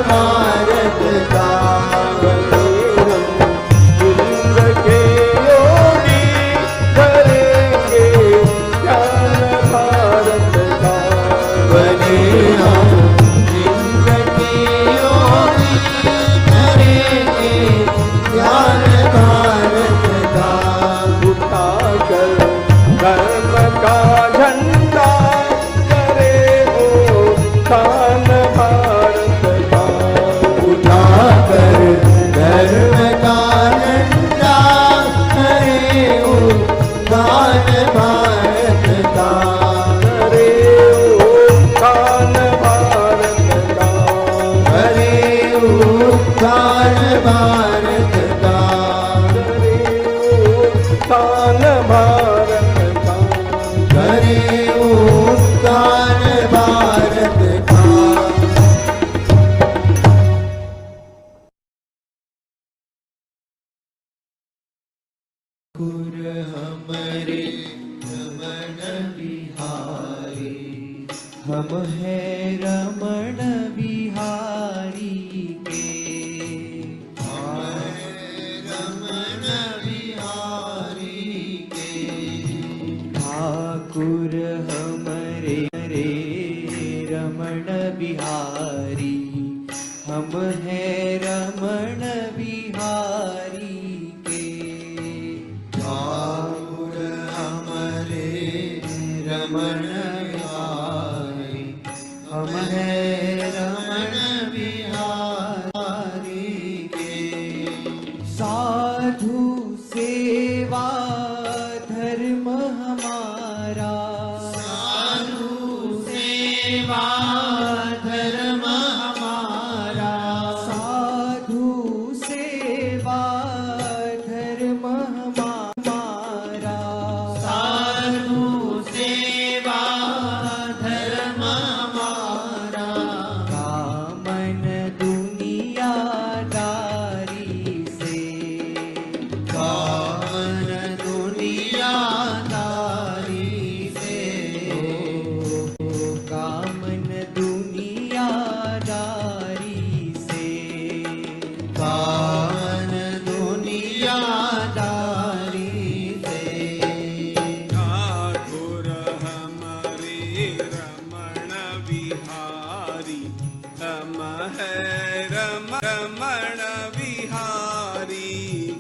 भारत का। हम है रमण बिहारी के, रमण बिहारी के। ठाकुर हमरे रे रमण बिहारी, हम है रमण बिहारी के। ठाकुर हमरे रमण हम है रमण बिहारी के। साधु सेवा धर्म हमारा, साधु सेवा धर्म हमारा। साधु सेवा धर्म हमारा, साधु सेवा धर्म हमारा। कामन दुनियादारी से, कामन दुनियादारी से, कामन दुनियादारी से, कामन दुनियादारी से। ठाकुर हमारे रमण बिहारी, हम है रमण बिहारी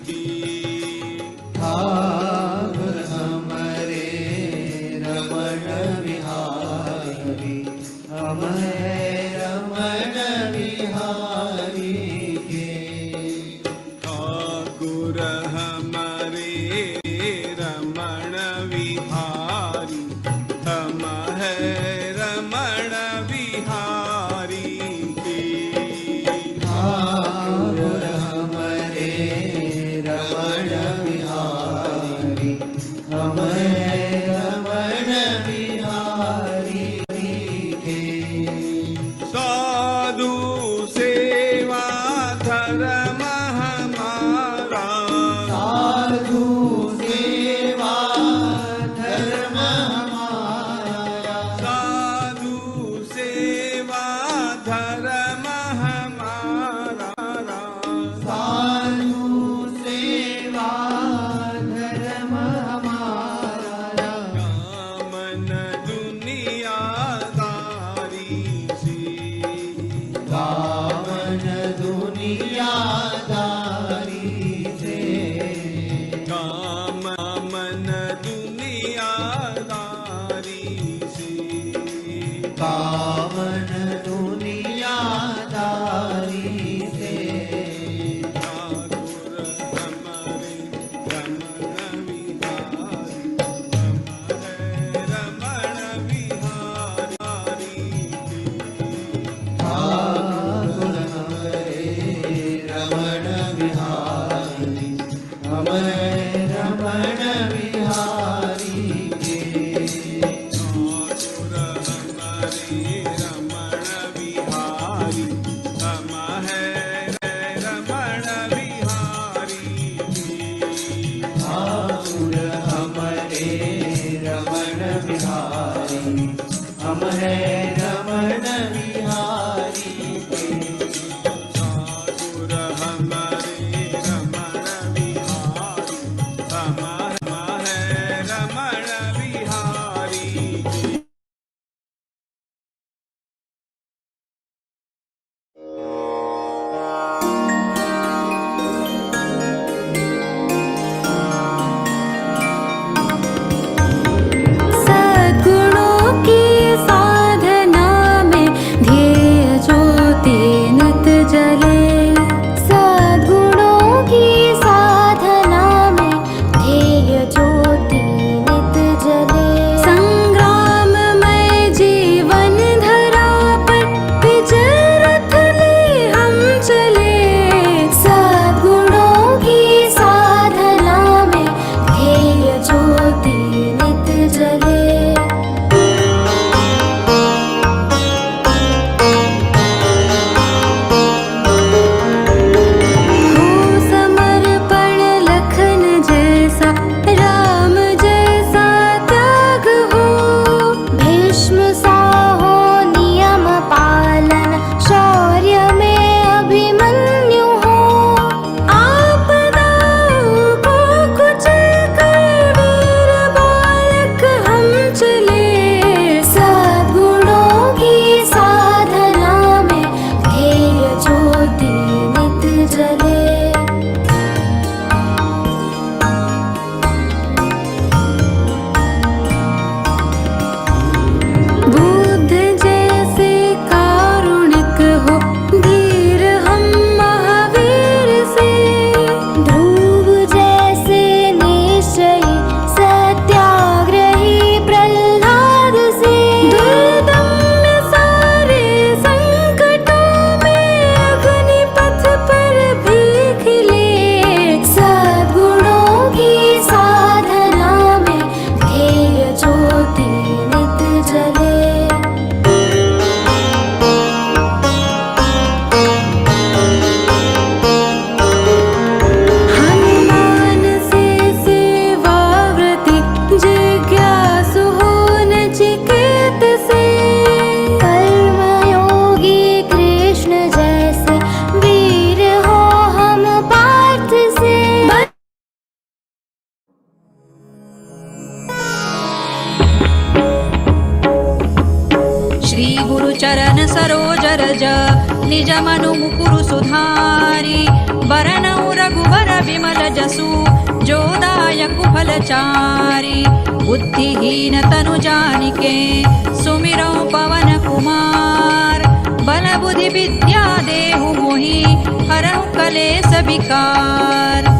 की। ठाकुर हमारे रमण बिहारी, हम है रमण बिहारी के। ठाकुर हमारे रमण बिहारी, हम है रमण बिहारी की। ठाकुर हमारे रमण बिहारी, हम है रमण बिहारी के। साधु सेवा धर्म हमारा, साधु सेवा धर्म हमारा। साधु सेवा धर्म हमारा। साधु सेवा धर्म हमारा। कामन दुनियादारी से, कामन दुनियादारी से, कामन दुनियादारी से। कामन दुनियादारी से। ठाकुर हमारे रमण बिहारी, हम है रमण बिहारी के। ठाकुर हमारे रमण बिहारी, हम है रमण बिहारी के। ठाकुर हमारे रमण बिहारी, हम है रमण बिहारी के। ठाकुर हमारे रमण बिहारी, हम है रमण बिहारी के। मनु मुकुरु सुधारी बरनऊ रघुबर विमल जसु जोदायक फलचारी बुद्धिहीन तनु जानिके सुमिरौ पवन कुमार बल बुद्धि विद्या देहु मोहि हरहु कलेस विकार।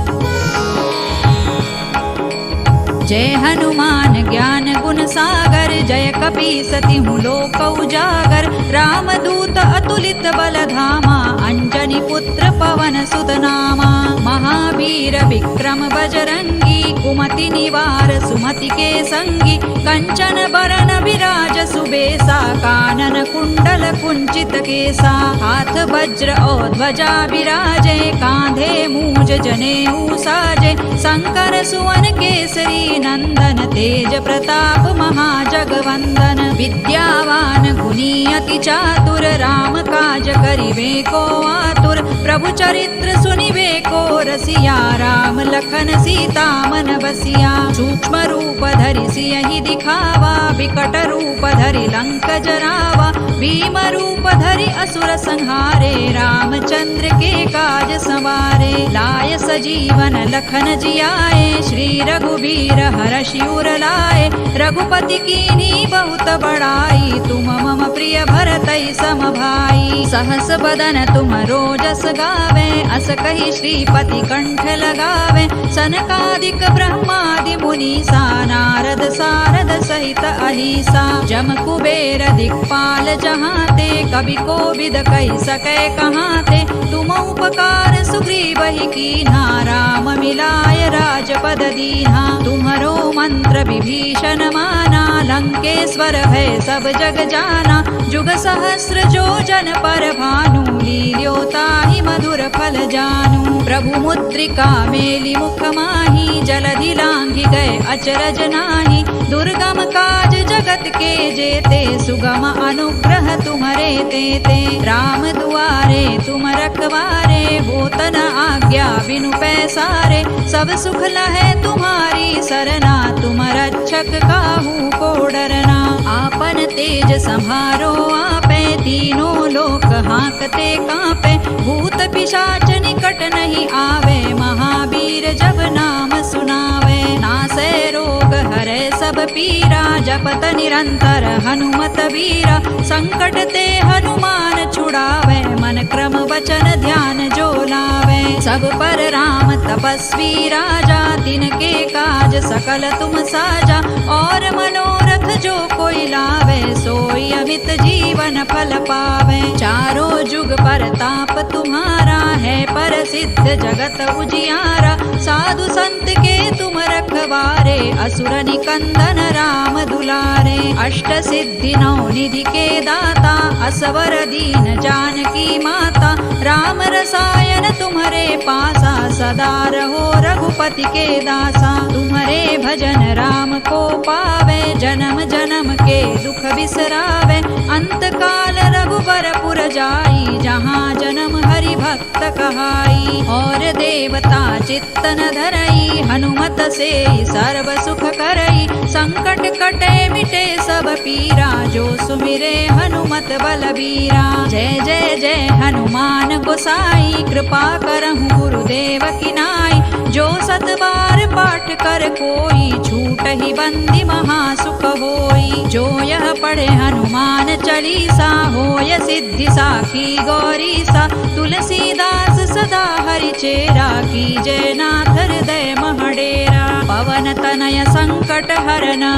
जय हनुमान ज्ञान गुण सागर जय कपीसति हूँ लोक उजागर रामदूत अतुलित बल धामा अंजनी पुत्र पवन सुत नामा महावीर विक्रम बजरंगी कुमति निवार सुमति के संगी कंचन बरन विराज सुबेसा कानन कुंडल कुंचित केसा हाथ वज्र और ध्वजा विराजे कांधे मूज जनेऊ साजे शंकर सुवन केसरी नंदन तेज प्रताप महाजगवंदन विद्यावान गुणी अति चातुर राम काज करिवे को आतुर प्रभु चरित्र सुनिवे को रसिया राम लखन सीता मन बसिया सूक्ष्म रूप धरि सियहि दिखावा विकट रूप धरि लंक जरावा भीम रूप धरि असुर संहारे रामचंद्र के काज संवारे लाय सजीवन लखन जियाए श्री रघुबीर हरषि उर लाए रघुपति कीनी बहुत बड़ाई तुम मम प्रिय भरतई सम भाई सहस बदन तुम रोजस गावे अस कहि श्रीपति कंठ लगावे सनकादिक ब्रह्मादि मुनीसा नारद सारद सहित अहिसा जम कुबेर दिक्पाल जहाते कवि कोविद कहि सकै कहाते तुम उपकार सुग्रीवहि कीन्हा राम मिलाय राजपद दीन्हा तुम्हरो मंत्र विभीषण माना लंकेश्वर भय सब जग जाना जुग सहस्र जो जन पर भानु लील्योताहि मधुर फल जानू प्रभु मुद्रिका मेलि मुख माही जलधि लांघि गए अचरज नाही दुर्गम काज जगत के जेते सुगम अनुग्रह तुम्हरे तेते राम दुआरे तुम रखवारे होत न आज्ञा बिनु पैसारे सब सुख लहै तुम्हारी सरना तुम रक्षक काहू को डरना आपन तेज सम्हारो आपे तीनों लोक हांकते कांपे भूत पिशाच निकट नहीं आवे महावीर जब नाम सुनावे नासै रोग हरै सब पीरा जपत निरंतर हनुमत वीरा संकट ते हनुमान छुड़ावे मन क्रम वचन ध्यान जो लावे सब पर राम तपस्वी राजा तिनके काज सकल तुम साजा और मनोरथ जो कोई लावे सोई अमित जीवन फल पावे चारों जुग परताप तुम्हारा है प्रसिद्ध जगत उजियारा साधु संत के तुम रखवारे असुर निकंदन राम दुलारे अष्ट सिद्धि नौ निधि के दाता असवर दीन जानकी माता राम रसायन तुम्हारे पासा सदा रहो रघुपति के दासा तुम्हारे भजन राम को पावे जन्म जन्म के दुख बिसरावे अंत काल रघुबर पुर जाई जहाँ जन्म हरि भक्त कहाई और देवता चित्तन धरई हनुमत से सर्व सुख करई संकट कटे मिटे सब पीरा जो सुमिरे हनुमत बलबीरा जय जय जय हनुमान गोसाई कृपा करहु गुरुदेव की नाई जो सत बार पाठ कर कोई छूट ही बंदी महासुख होई जो यह पढ़े हनुमान चालीसा होय सिद्धि साखी गौरीसा तुलसीदास सदा हरि चेरा की जय नाथ हृदय महडेरा पवन तनय संकट हरना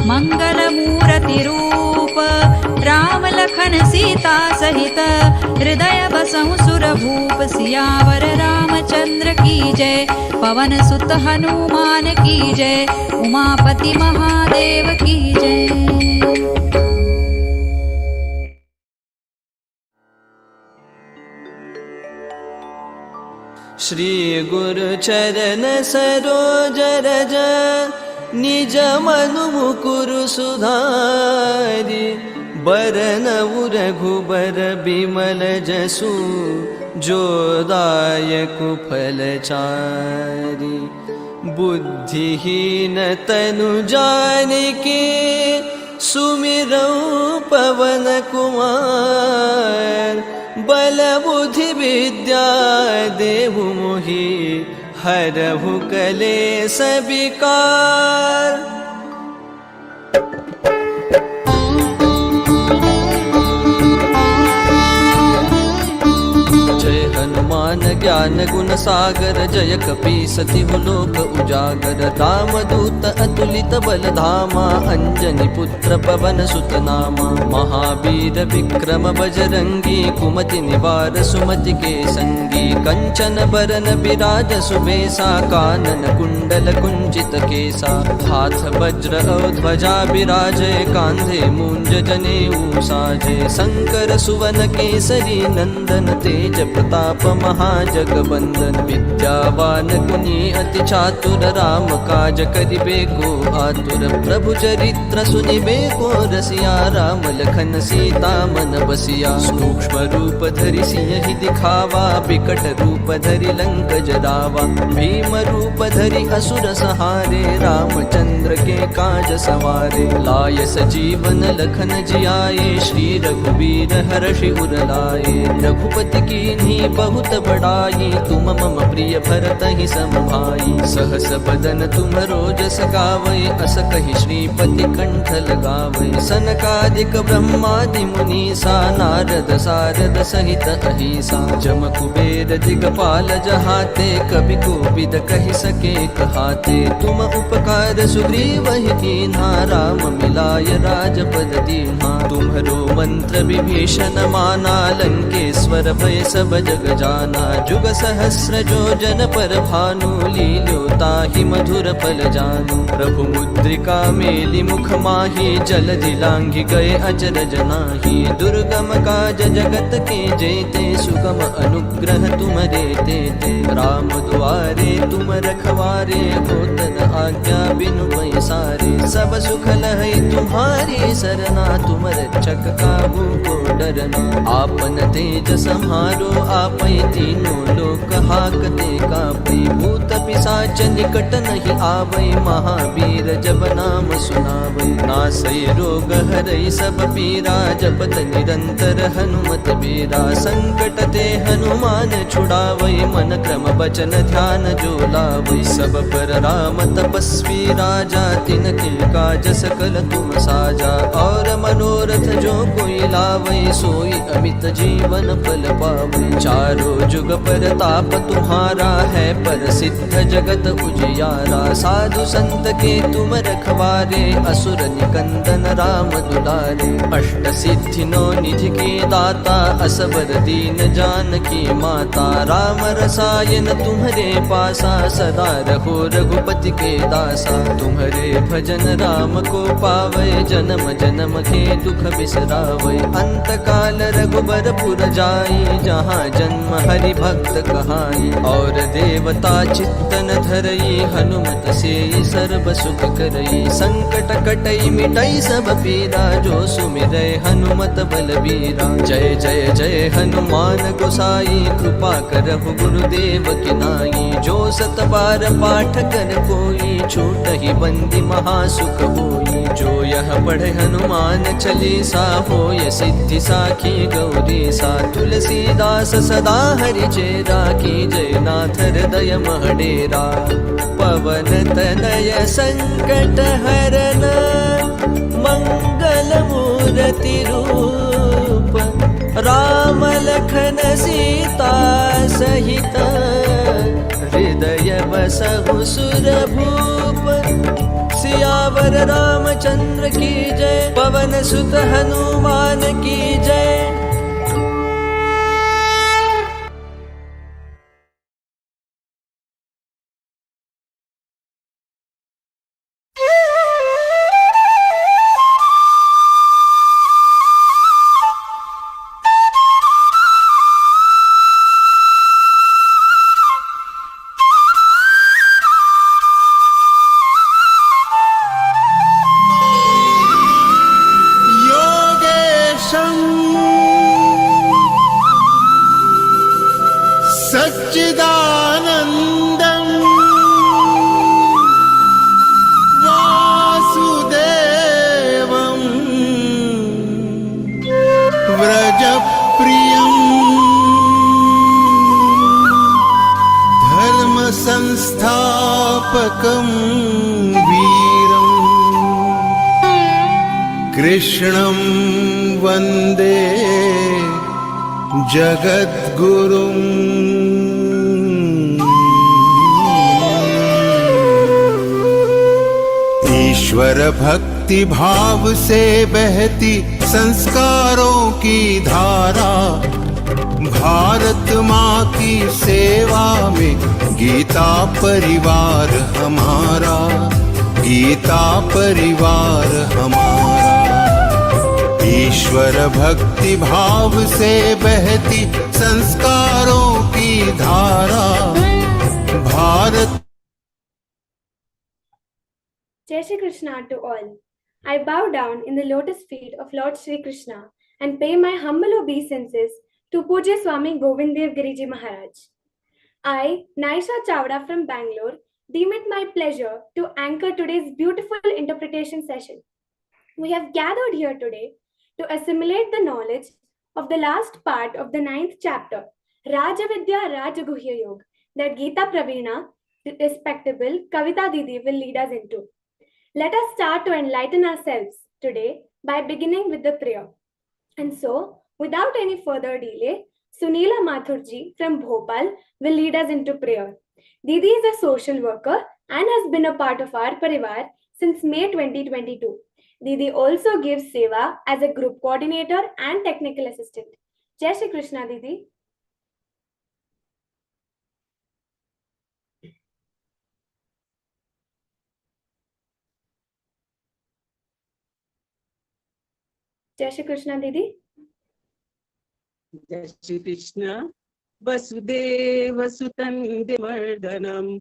मंगल मूर्ति रूप राम लखन सीता सहित हृदय बसहु सुर भूप सियावर रामचंद्र की जय पवन सुत हनुमान की जय उमापति महादेव की जय। श्री गुरु चरण सरोज रज निज मनु मुकुरु सुधारि बरनउ रघुबर बिमल जसु जो दायक फलचारि बुद्धिहीन तनु जानिके सुमिरौ पवन कुमार बल बुद्धि विद्या देहु मोहि हरहु कलेश विकार। जय हनुमान ज्ञान गुण सागर जय कपीसति लोक उजागर। रामदूत अतुलित बल धामा अंजनी पुत्र पवन सुत नामा। महावीर विक्रम बजरंगी कुमति निवार सुमति के संगी। कंचन बरन विराज सुबेसा कानन कुंडल कुंचित केसा। हाथ वज्र और ध्वजा विराजे कांधे मूंज जनेऊ साजे। शंकर सुवन केसरी नंदन तेज प्रताप महाजगवंदन। विद्यावान गुणी अति चातुर राम काज करिबे को आतुर। प्रभु चरित्र सुनिबे को रसिया राम लखन सीता मन बसिया। सूक्ष्म रूप धरि सियहि दिखावा बिकट रूप धरि लंक जरावा। भीम रूप धरि असुर सहारे रामचंद्र के काज सवारे। लाय सजीवन लखन जियाए श्री रघुवीर हर्षि उर लाए। रघुपति कीन्ही बहुत बड़ाई तुम मम प्रिय भरत ही सम भाई। सहस बदन तुम रोजस गावै अस कहि श्रीपति कंठ लगावै। सनकादिक ब्रह्मादि मुनीसा नारद सारद सहित अहिसा। जम कुबेर दिगपाल जहाते कवि कोविद कहि सके कहाते। तुम उपकार सुग्रीवहि कीन्हा राम मिलाय राजपद दीन्हा। तुम्हरो मंत्र विभीषण माना लंकेश्वर भय सब जग जाना। जुग सहस्र जो जन पर भानु लील्योताहि मधुर फल जानू। प्रभु मुद्रिका मेलि मुख माहि जलधि लांघि गए अचरज नाहि। दुर्गम काज जगत के जेते सुगम अनुग्रह तुम्हरे तेते। राम दुआरे तुम रखवारे होत न आज्ञा बिनु पैसारे। सब सुख लहै तुम्हारी सरना तुम रक्षक काहू को डरना। आपन तेज सम्हारो आपै तीनों लोक हाकते कापै। भूत पिशाच निकट नहीं आवै महावीर जब नाम सुनावै। नासै रोग हरै सब पीरा जपत निरंतर हनुमत बीरा। संकट ते हनुमान छुड़ावै मन क्रम बचन ध्यान जो लावै। सब पर राम तपस्वी राजा तिनके काज सकल तुम साजा। और मनोरथ जो कोई लावै सोई अमित जीवन फल पावै। चारों जुग परताप तुम्हारा है प्रसिद्ध जगत उजियारा। साधु संत के तुम रखवारे असुर निकंदन राम दुलारे। अष्ट सिद्धि नौ निधि के दाता असबर दीन जानकी माता। राम रसायन तुम्हरे पासा सदा रहो रघुपति के दासा। तुम्हरे भजन राम को पावै जन्म जन्म के दुख बिसरावै। अंत काल रघुबर पुर जाई जहाँ जन्म हरि भक्त कहाई। और देवता चित्तन धरई हनुमत से सर्व सुख करई। संकट कटई मिटई सब पीरा जो सुमिरै हनुमत बलबीरा। जय जय जय हनुमान गोसाई कृपा करहु गुरुदेव की नाई। जो सत बार पाठ कर कोई छूटहि बंदी महासुख होई। जो यह पढ़े हनुमान चालीसा होय सिद्धि साखी गौरीसा। तुलसीदास सदा हरि चेरा की जय नाथ हृदय महडेरा। पवन तनय संकट हरन मंगल मूर्ति रूप। राम लखन सीता सहित हृदय बसहु सुरभूप। सियावर रामचंद्र की जय पवन सुत हनुमान की जय। सच्चिदानन्दं वासुदेवं व्रजप्रियम् संस्थापकं वीरम् कृष्णं वन्दे जगद्गुरुम्। ईश्वर भक्ति भाव से बहती संस्कारों की धारा, भारत माँ की सेवा में गीता परिवार हमारा, गीता परिवार हमारा। ईश्वर भक्ति भाव से बहती संस्कारों की धारा, Bharat. Jai Shri Krishna to all. I bow down in the lotus feet of Lord Shri Krishna and pay my humble obeisances to Pujya Swami Govindev Giriji Maharaj. I, Naisha Chawda from Bangalore, deem it my pleasure to anchor today's beautiful interpretation session. We have gathered here today to assimilate the knowledge of the last part of the 9th chapter, Rajavidya Rajaguhya Yoga, that Geeta Praveena, respectable Kavita Didi, will lead us into. Let us start to enlighten ourselves today by beginning with the prayer. And so, without any further delay, Sunila Mathurji from Bhopal will lead us into prayer. Didi is a social worker and has been a part of our Pariwar since May 2022. Didi also gives seva as a group coordinator and technical assistant. Jai Shri Krishna, Didi. Jai Shri Krishna, Didi. Jai Shri Krishna. Vasudeva Sutan Devardanam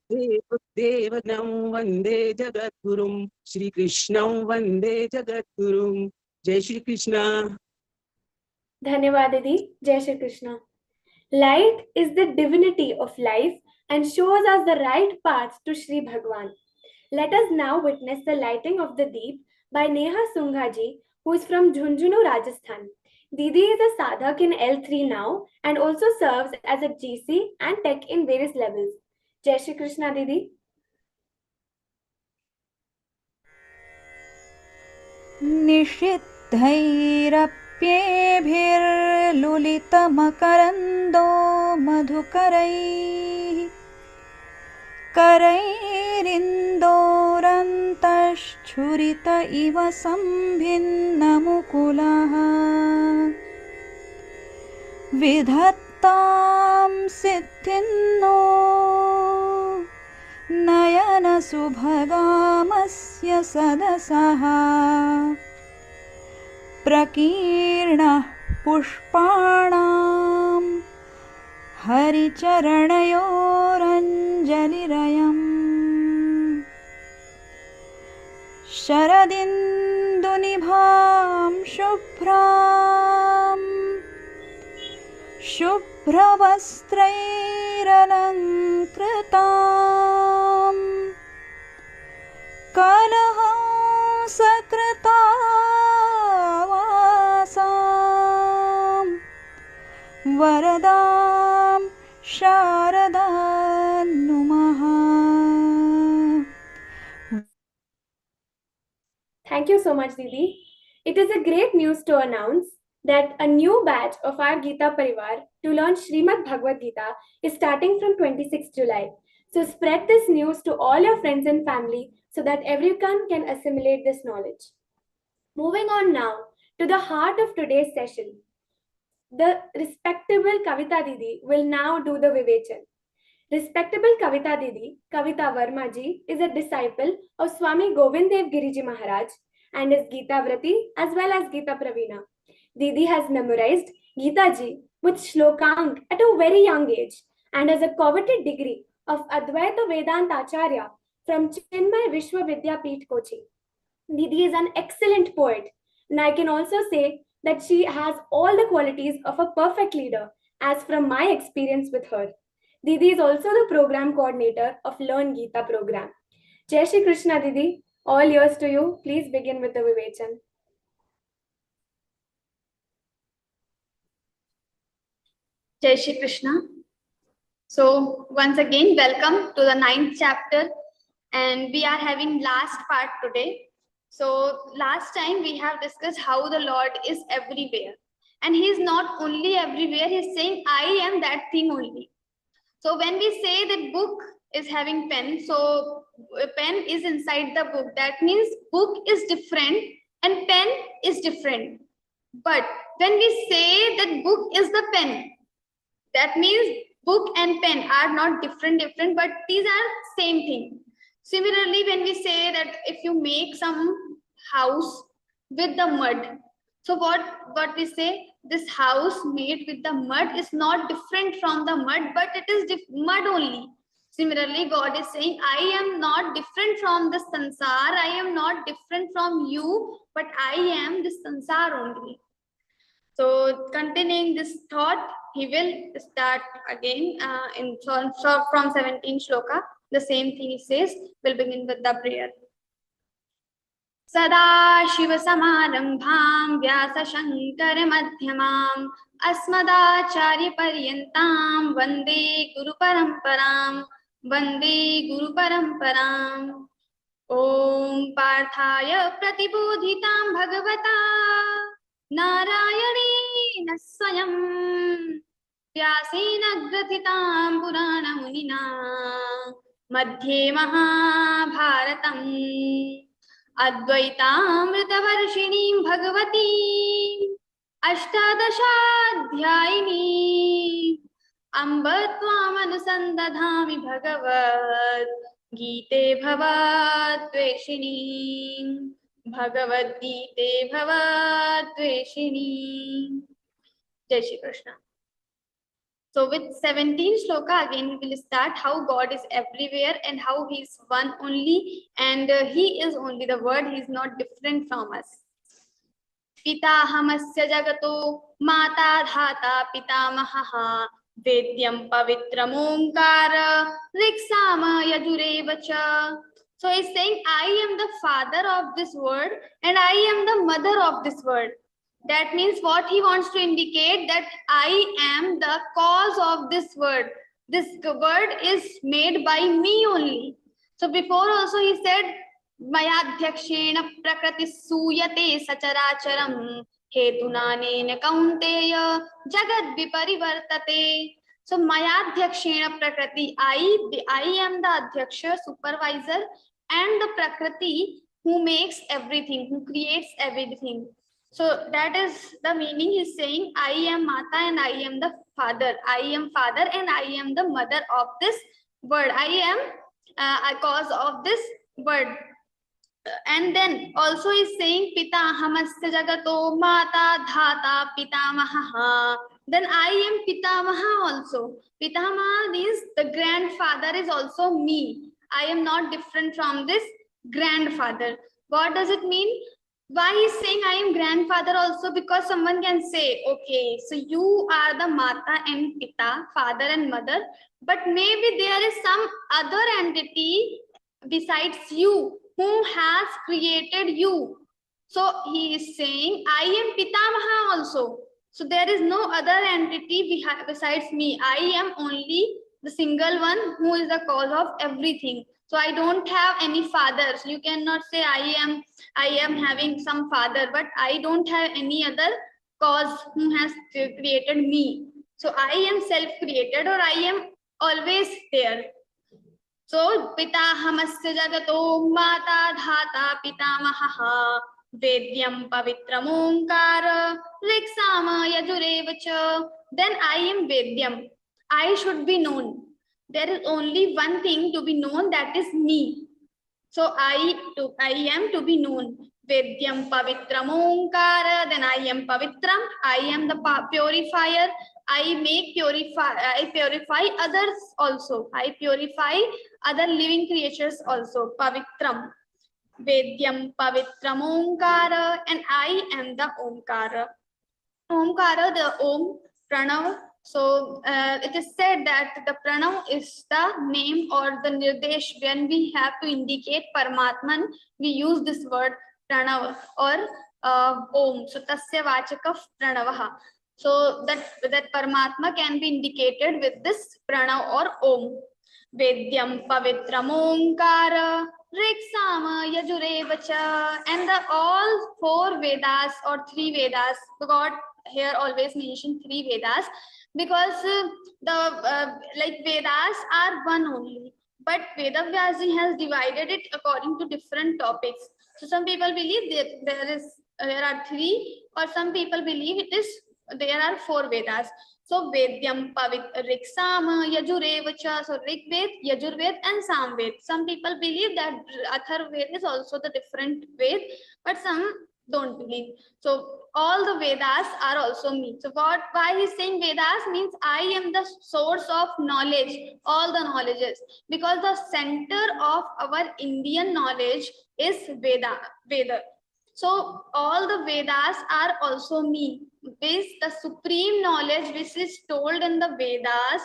Devanam Vande Jagadgurum Shri Krishnam Vande Jagadgurum. Jai Shri Krishna. Dhanyavad, Didi. Jai Shri Krishna. Light is the divinity of life and shows us the right path to Shri Bhagwan. Let us now witness the lighting of the Deep by Neha Sunghaji, who is from Jhunjhunu, Rajasthan. Didi is a sadhak in L3 now and also serves as a GC and tech in various levels. Jai Shri Krishna, Didi. निषिद्धैरप्येभिर्लुलितमकरन्दो मधुकरैः करैरिन्दोरन्तश्छुरित इव सम्भिन्नमुकुलः विधत्तां सिद्धिन्नो नयनसुभगामस्य सदसः प्रकीर्णः पुष्पाणां हरिचरणयोरञ्जलिरयम् शरदिन्दुनिभां शुभ्रवस्त्रैरलङ्कृतां कलहंसकृतावासां वरदां शारदां नुमः. Thank you so much, Didi. It is a great news to announce that a new batch of our Geeta Pariwar to learn Śrīmad-Bhagavadgītā is starting from 26th July. So spread this news to all your friends and family so that everyone can assimilate this knowledge. Moving on now to the heart of today's session. The respectable Kavita Didi will now do the Vivechan. Respectable Kavita Didi, Kavita Verma ji, is a disciple of Swami Govindev Giriji Maharaj and is Geeta Vrati as well as Geeta Praveena. Didi has memorized Geeta ji with shlokank at a very young age and has a coveted degree of Advaita Vedanta Acharya from Chinmay Vishwa Vidyapeeth, Kochi. Didi is an excellent poet, and I can also say that she has all the qualities of a perfect leader as from my experience with her. Didi is also the program coordinator of Learngeeta program. Jai Shri Krishna, Didi. All yours to you. Please begin with the Vivechan. Jai Shri Krishna. So once again, welcome to the 9th chapter, and we are having last part today. So last time we have discussed how the Lord is everywhere, and He is not only everywhere, He is saying, I am that thing only. So when we say that book is having pen, so a pen is inside the book. That means book is different and pen is different. But when we say that book is the pen, that means book and pen are not different, but these are same thing. Similarly, when we say that if you make some house with the mud, so what we say, this house made with the mud is not different from the mud, but it is mud only. Similarly, God is saying, I am not different from the sansar, I am not different from you, but I am the sansar only. So continuing this thought, he will start again from 17 shloka. The same thing he says. We'll begin with the prayer. Sada Shiva Samarambham Vyasa Shankar Madhyamam Asmadacharya Paryantam Vande Guru Paramparam Om Parthaya Pratibodhitam Bhagavata नारायणेन स्वयं व्यासेन ग्रथितां पुराणमुनिना मध्ये महाभारतम् अद्वैतामृतवर्षिणीं भगवतीं अष्टादशाध्यायिनीं अम्ब त्वामनुसन्दधामि भगवद्गीते भवद्वेषिणीं Bhagavad-gītā bhavadveshini. Jai Shri Krishna. So with 17 shloka again we will start how God is everywhere and how He is one only, and He is only the word. He is not different from us. Pitahamasya jagato mata dhata pitamahaha vedyam pavitram omkara riksama yajurevacha. So he's saying, I am the father of this world and I am the mother of this world. That means what he wants to indicate, that I am the cause of this world. This word is made by me only. So before also he said, Mayadhyakshena prakrati suyate sacharacharam hetunanena kaunteya jagad viparivartate. So Mayadhyakshena prakrati, I am the Adhyaksha, supervisor, and the Prakriti who makes everything, who creates everything. So that is the meaning. He's saying, I am Mata and I am the father. I am father and I am the mother of this word. I am a cause of this word. And then also he's saying, Pita hamasya jagato mata dhata pitamaha. Then I am pitamaha also. Pitamaha means the grandfather is also me. I am not different from this grandfather. What does it mean? Why he's saying I am grandfather also? Because someone can say, okay, so you are the Mata and Pita, father and mother, but maybe there is some other entity besides you who has created you. So he is saying, I am Pitamaha also. So there is no other entity besides me. I am only the single one who is the cause of everything. So I don't have any father. So you cannot say I am having some father, but I don't have any other cause who has created me. So I am self-created, or I am always there. So pitahamasya jagato mata dhata pitamaha vedyam pavitram omkara riksama yajurevacha. Then I am vedyam. I should be known. There is only one thing to be known, that is me. So I am to be known. Vedyam pavitram omkara. Then I am pavitram. I am the purifier. I purify others also. I purify other living creatures also. Pavitram. Vedyam pavitram omkara. And I am the omkara. Omkara, the om, pranav. So it is said that the pranav is the name or the nirdesh. When we have to indicate Paramatman, we use this word pranav or om. So tasya vachaka pranavaha. So that Paramatma can be indicated with this prana or om. Vedyam pavitram omkara riksama yajurevacha. And the all four Vedas or three Vedas, God here always mention three Vedas, because like Vedas are one only, but Vedavyasi has divided it according to different topics. So some people believe that there are three, or some people believe there are four Vedas. So Vedyam Pavit Riksama Yajurevacha. So Rig Ved, Yajurved and Samved. Some people believe that Atharvaved is also the different Ved, but some don't believe. So all the Vedas are also me. So why he's saying Vedas means I am the source of knowledge, all the knowledges, because the center of our Indian knowledge is Veda. So all the Vedas are also me. This the supreme knowledge which is told in the Vedas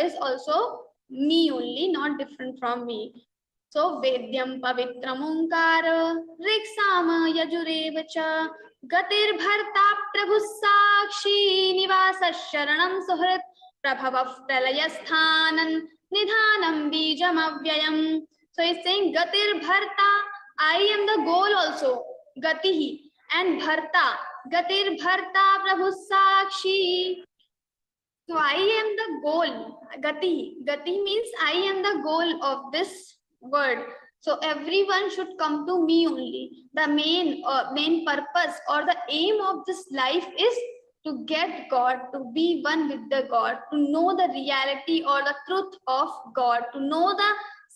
is also me only, not different from me. So Vedyam Pavitram Omkara Riksama Yajurevacha Gatir Bharta Prabhu Sakshi Nivasa Sharanam Suhrit Prabhavav Pralayasthanan Nidhanam Bijam Avyayam. So he's saying Gatir Bharta, I am the goal also, Gatihi, and Bharta, Gatir Bharta Prabhu Sakshi. So I am the goal, Gati. Gati means I am the goal of this word. So everyone should come to me only. The main purpose or the aim of this life is to get God, to be one with the God, to know the reality or the truth of God, to know the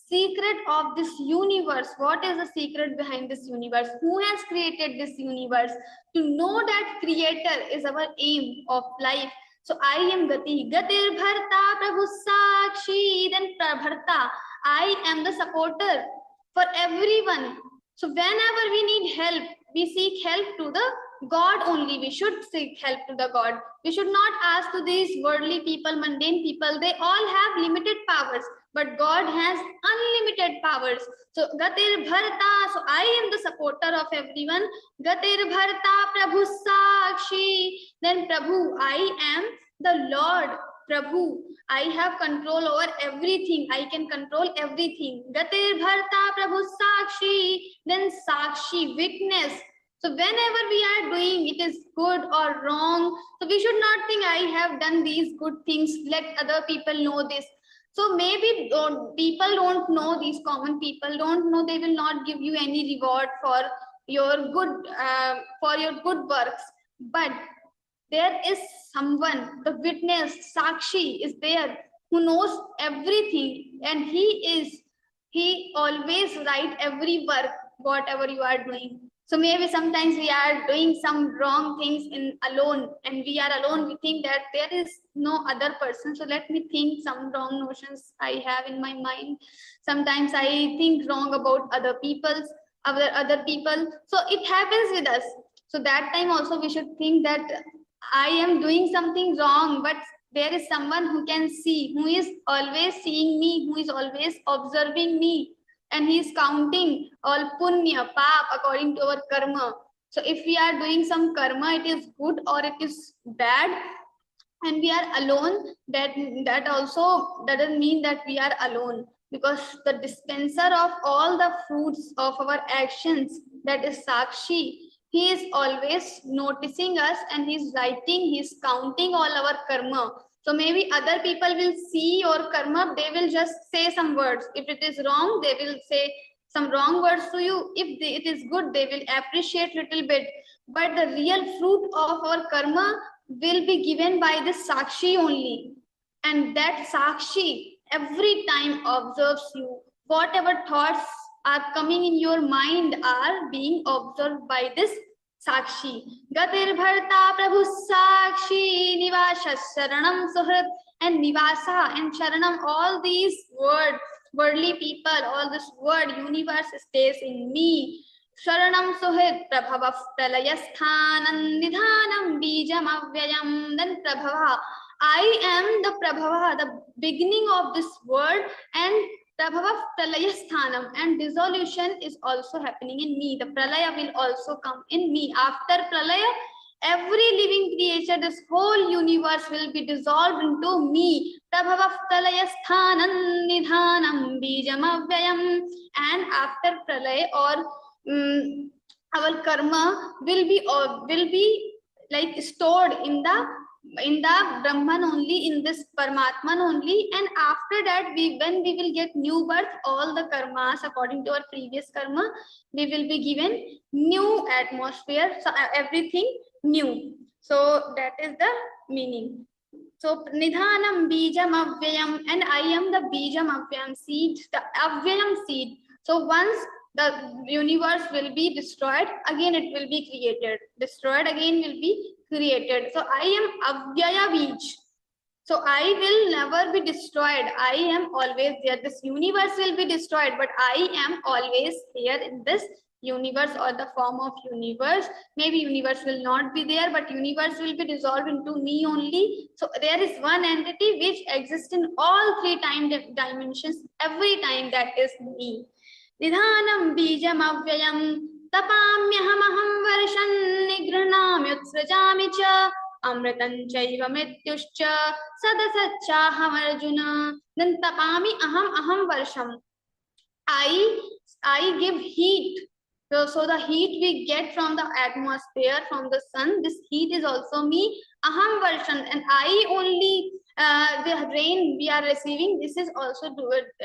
secret of this universe. What is the secret behind this universe? Who has created this universe? To know that creator is our aim of life. So I am Gati. Gatir Bharta Prabhu Sakshi. Then Prabharta, I am the supporter for everyone. So whenever we need help, we seek help to the God only. We should seek help to the God. We should not ask to these worldly people, mundane people. They all have limited powers, but God has unlimited powers. So Gatir Bharta, so I am the supporter of everyone. Gatir Bharta Prabhu Sakshi. Then Prabhu, I am the Lord. Prabhu, I have control over everything. I can control everything. Gatir Bharta Prabhu Sakshi. Then Sakshi, witness. So whenever we are doing it is good or wrong, so we should not think I have done these good things, let other people know this. So maybe people don't know, these common people don't know, they will not give you any reward for your good works. But there is someone, the witness, Sakshi is there, who knows everything, and he always write every work, whatever you are doing. So maybe sometimes we are doing some wrong things alone, and we are alone. We think that there is no other person. So let me think some wrong notions I have in my mind. Sometimes I think wrong about other people. So it happens with us. So that time also we should think that I am doing something wrong, but there is someone who can see, who is always seeing me, who is always observing me. And he is counting all punya, pap, according to our karma. So if we are doing some karma, it is good or it is bad, and we are alone, that also doesn't mean that we are alone, because the dispenser of all the fruits of our actions, that is Sakshi, he is always noticing us, and he is writing, he is counting all our karma. So maybe other people will see your karma, they will just say some words. If it is wrong, they will say some wrong words to you. If it is good, they will appreciate little bit. But the real fruit of our karma will be given by this Sakshi only. And that Sakshi every time observes you. Whatever thoughts are coming in your mind are being observed by this Sakshi. Gatir Bharta Prabhu Sakshi Nivasa Sharanam Suhrit. And Nivasa and Sharanam, all these worldly people, all this word universe stays in me. Sharanam Suhrit Prabhavav Pralayasthanan Nidhanam Bijam Avyayam. Then Prabhava, I am the Prabhava, the beginning of this world, and Prabhava Pralayasthanam, and dissolution is also happening in me. The Pralaya will also come in me. After Pralaya, Every living creature, this whole universe will be dissolved into me. Prabhavav pralaya sthanam nidhanam bijam avyayam. And after pralay, or our karma will be like stored in the Brahman only, in this Paramatman only, and after that when we will get new birth, all the karmas according to our previous karma, we will be given new atmosphere, so everything new. So that is the meaning. So nidhanam bijam avyayam, and I am the bijam avyayam seed, the avyayam seed. So once the universe will be destroyed, again it will be created. Destroyed, again will be created. So I am avyaya bij. So I will never be destroyed. I am always there. This universe will be destroyed, but I am always here in this universe, or the form of universe. Maybe universe will not be there, but universe will be dissolved into me only. So there is one entity which exists in all three time dimensions every time, that is me. Nidhanam bijam avyayam tapamyaham varshan nigranamyutsrajami cha amritan chaiva mrityuscha sadasachaham arjuna. Then tapami aham varsham. I give heat. So the heat we get from the atmosphere, from the sun, this heat is also me. Aham varshan, and I only, the rain we are receiving, this is also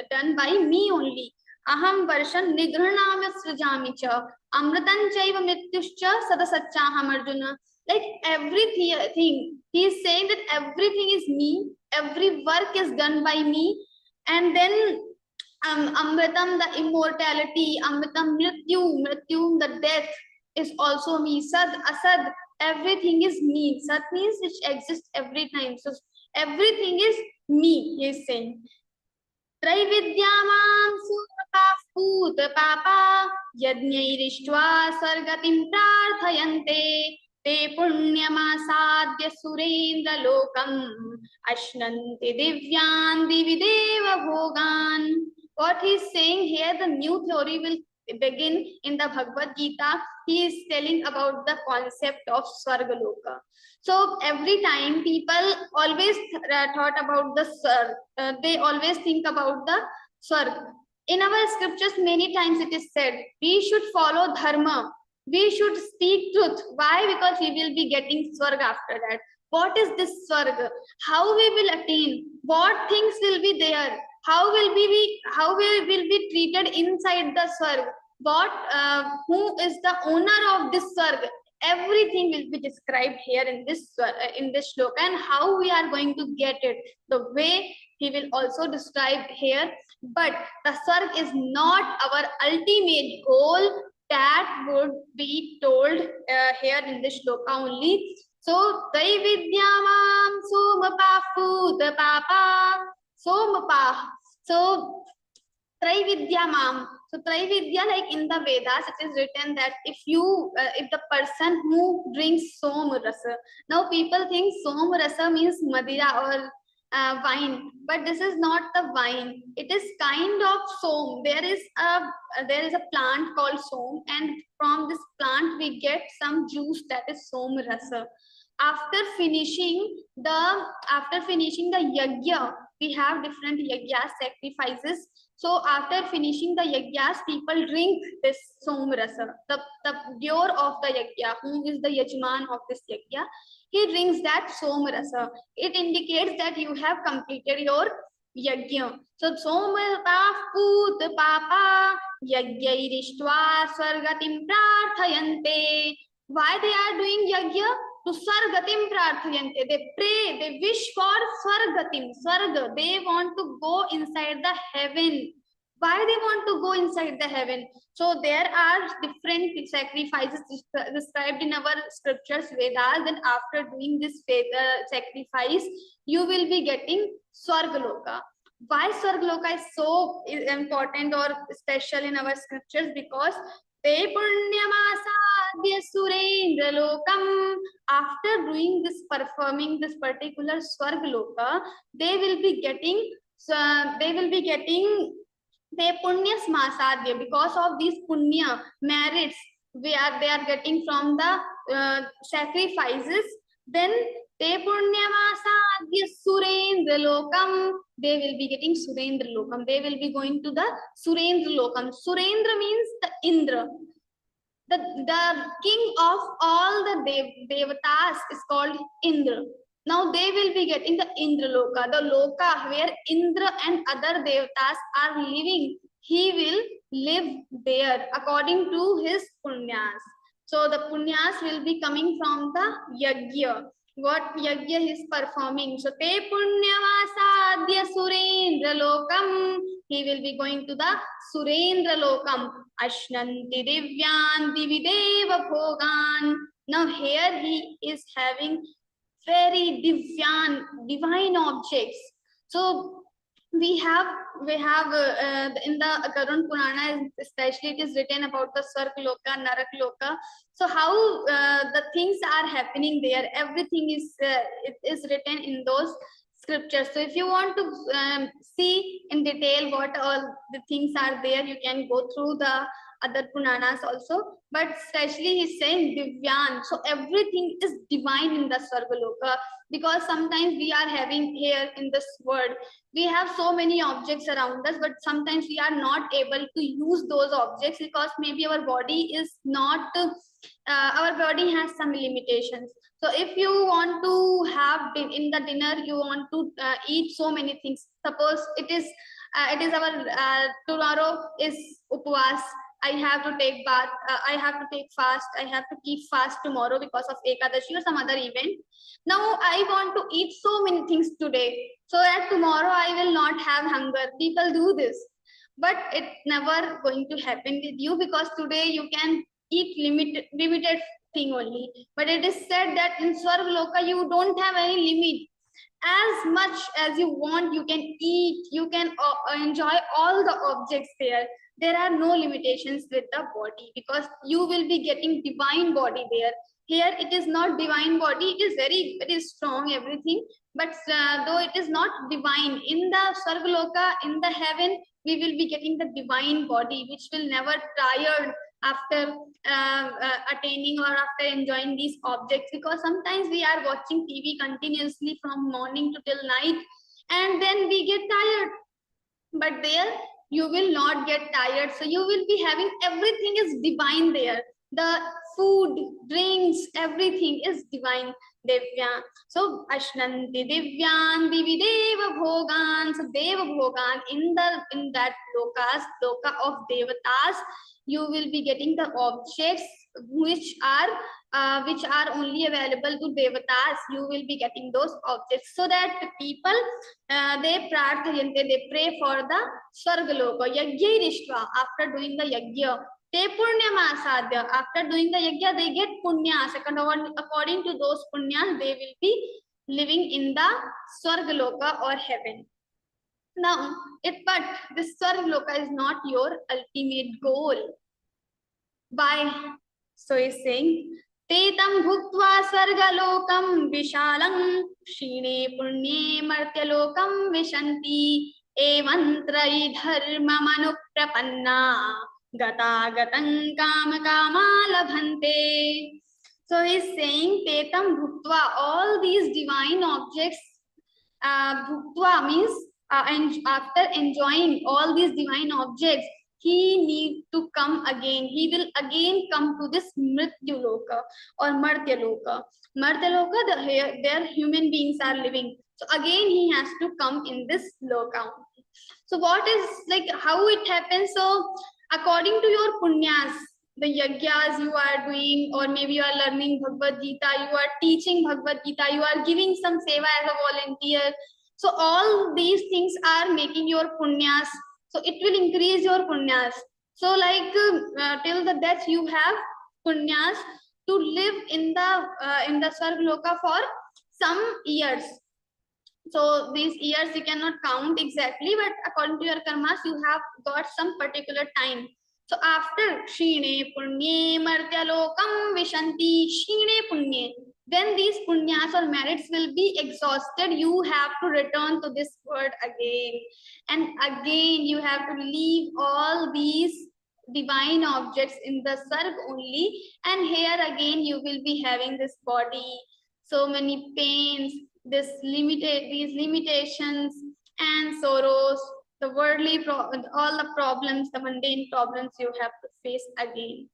done by me only. Aham varshan nigranamya srajami cha amritan chaiva mrityuscha sadasachaham arjuna. Like everything, he is saying that everything is me, every work is done by me, and then amritam, the immortality, amritam mrityu, the death is also me. Sad, asad, everything is me. Sat means which exists every time. So everything is me, he is saying. Traividyamam surapaput papa yadnyairiштva sargatim prarthayante te punyamasadya surendra lokam ashnanti divyan divideva bhogan. What he is saying here, the new theory will begin in the Bhagavad Gita. He is telling about the concept of Swargaloka. So every time people always thought about the Swarg, they always think about the Swarg. In our scriptures, many times it is said, we should follow dharma, we should speak truth. Why? Because we will be getting Swarg after that. What is this Swarg? How we will attain? What things will be there? How will we be treated inside the Swarg? What, who is the owner of this Swarg? Everything will be described here in this shloka, and how we are going to get it. The way he will also describe here. But the Swarg is not our ultimate goal. That would be told here in this shloka only. So, Daividyamam Somapaput Papa. Somapah. So Traividyamam. So Traividya, like in the Vedas, it is written that if the person who drinks Som Rasa, now people think Som Rasa means Madira or wine, but this is not the wine. It is kind of Som. There is a plant called Som, and from this plant we get some juice, that is Som Rasa. After finishing the yajna, we have different yajna sacrifices. So after finishing the yajnas, people drink this Som Rasa. The viewer of the yajna, who is the yajman of this yajna, he drinks that Som Rasa. It indicates that you have completed your yajna. So Somapaput Papa Yajnairištva Swargatim Prarthayante. Why they are doing yajna? To Swargatim Prarthayante. They pray, they wish for Swargatim, Swarga. They want to go inside the heaven. Why they want to go inside the heaven? So there are different sacrifices described in our scriptures, Vedas. Then after doing this sacrifice, you will be getting Swargaloka. Why Swargaloka is so important or special in our scriptures? Because Te punyamasadya surendra lokam. After doing this, performing this particular Swargaloka, they will be getting Te punyasmasadya. Because of these punya merits, they are getting from the sacrifices, then te punyamasadya surendra lokam, they will be getting surendra lokam. They will be going to the surendra lokam. Surendra means the Indra. The king of all the devatas is called Indra. Now they will be getting the Indra Loka, the Loka where Indra and other devatas are living. He will live there according to his punyas. So the punyas will be coming from the yajna. What yajna he is performing. So te punyavasadya surendra lokam. He will be going to the surendra lokam. Ashnanti divyan divideva bhogan. Now here he is having very divine objects. So we have in the Karun Purana, especially it is written about the Swarg Loka, Narak Loka. So how the things are happening there, everything is it is written in those scriptures. So if you want to see in detail what all the things are there, you can go through the other Puranas also, but especially he's saying Divyan. So everything is divine in the Sarvaloka, because sometimes we are having here in this world, we have so many objects around us, but sometimes we are not able to use those objects because maybe our body is not, our body has some limitations. So if you want to have in the dinner, you want to eat so many things. Suppose it is our tomorrow is Upvas. I have to take bath, I have to take fast, I have to keep fast tomorrow because of Ekadashi or some other event. Now I want to eat so many things today, so that tomorrow I will not have hunger. People do this, but it's never going to happen with you, because today you can eat limited thing only. But it is said that in Swargaloka you don't have any limit. As much as you want, you can eat, you can enjoy all the objects there. There are no limitations with the body, because you will be getting divine body there. Here it is not divine body, it is very strong, everything, but though it is not divine, in the Sarvaloka, in the heaven, we will be getting the divine body, which will never tired after attaining or after enjoying these objects. Because sometimes we are watching TV continuously from morning to till night, and then we get tired. But there you will not get tired. So you will be having everything is divine there. The food, drinks, everything is divine. Divya. So Ashnanti Divyan Divideva Bhogan. So Deva Bhogan, in that loka of devatas, you will be getting the objects which are only available to devatas. You will be getting those objects, so that the people they pray for the Swargaloka. Yajna after doing the yajna. Te punyamasadya, after doing the yajna, they get punyas. According to those punyas, they will be living in the Swargaloka or heaven. Now, but this Swargaloka is not your ultimate goal. Why? So he's saying, Tetam bhuktva swargalokam vishalam shine punye martyalokam vishanti evantrai dharma manuprapanna gata gatang kama labhante. So he's saying, Tetam bhuktva, all these divine objects, bhuktva means and after enjoying all these divine objects, he needs to come again. He will again come to this Mrityaloka or Martyaloka. Martyaloka, there human beings are living. So again, he has to come in this loka. So what is, like, how it happens? So according to your punyas, the yajnas you are doing, or maybe you are learning Bhagavad-Gītā, you are teaching Bhagavad-Gītā, you are giving some seva as a volunteer. So all these things are making your punyas. So it will increase your punyas. So like till the death you have punyas to live in the Swargaloka for some years. So these years you cannot count exactly, but according to your karmas, you have got some particular time. So after Shine Punye Martyalokam Vishanti Shine Punye, then these punyas or merits will be exhausted. You have to return to this world again. And again, you have to leave all these divine objects in the Sarg only, and here again you will be having this body, so many pains, these limitations and sorrows, the all the problems, the mundane problems you have to face again.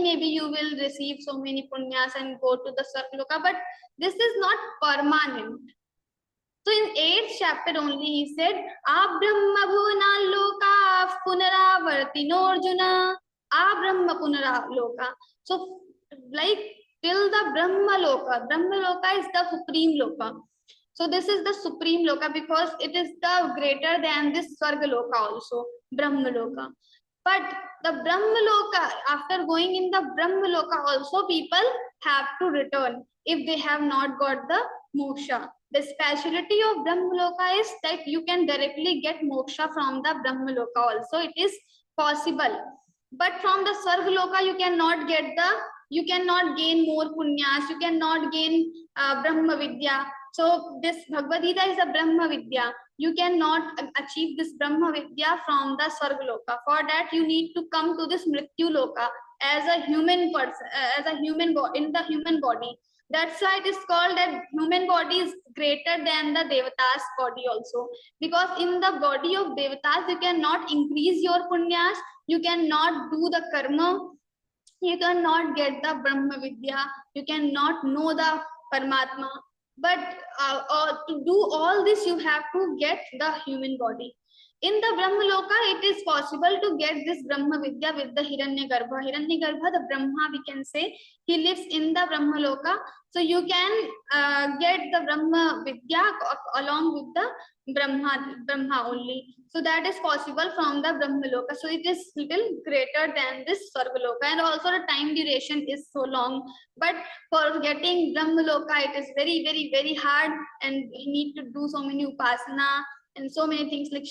Maybe you will receive so many punyas and go to the Sargaloka, but this is not permanent. So in 8th chapter only he said, Abrahma bhuvana loka punaravartino Arjuna, Abrahma punaraloka. So like till the Brahma Loka is the supreme Loka. So this is the supreme Loka because it is the greater than this Swarga Loka also, Brahma Loka. But the Brahma Loka, after going in the Brahma Loka also, people have to return if they have not got the moksha. The speciality of Brahma Loka is that you can directly get moksha from the Brahma Loka also. It is possible. But from the Sarga Loka, you cannot gain more punyas, you cannot gain Brahma Vidya. So this Bhagavad Gita is a Brahma Vidya. You cannot achieve this Brahma Vidya from the Sarga Loka. For that, you need to come to this Mrityu Loka as a human person, in the human body. That's why it is called that human body is greater than the Devata's body also. Because in the body of Devatas, you cannot increase your punyas, you cannot do the karma, you cannot get the Brahma Vidya, you cannot know the Paramatma. But to do all this, you have to get the human body. In the Brahma Loka, it is possible to get this Brahma Vidya with the Hiranyagarbha. Hiranyagarbha, the Brahma, we can say, he lives in the Brahma Loka. So you can get the Brahma Vidya along with the Brahma only. So that is possible from the Brahma Loka. So it is little greater than this Sarga Loka. And also the time duration is so long. But for getting Brahma Loka, it is very, very, very hard. And you need to do so many upasana. And so many things like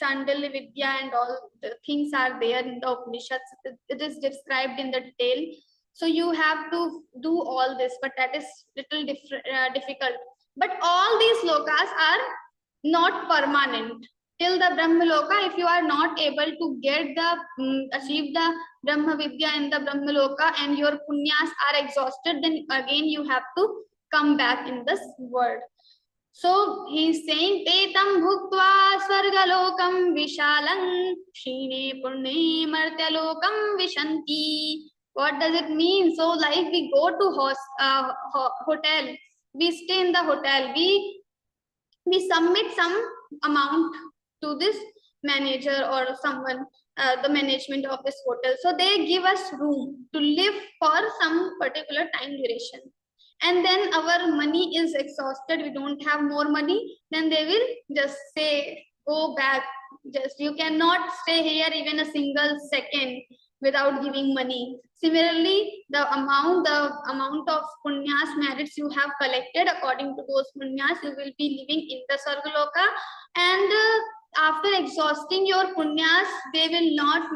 Chandalya Vidya and all the things are there in the Upanishads. It is described in the detail. So you have to do all this, but that is little difficult. But all these lokas are not permanent. Till the Brahma Loka, if you are not able to get the achieve the Brahma Vidya in the Brahma Loka and your punyas are exhausted, then again you have to come back in this world. So he is saying, Tetam bhuktva swargalokam vishalam shine purne martyalokam vishanti. What does it mean? So like we go to hotel, we stay in the hotel, we submit some amount to this manager or someone, the management of this hotel. So they give us room to live for some particular time duration. And then our money is exhausted, we don't have more money, then they will just say, go back, just you cannot stay here even a single second without giving money. Similarly, the amount of punyas, merits you have collected, according to those punyas, you will be living in the Sargaloka. And after exhausting your punyas, they will not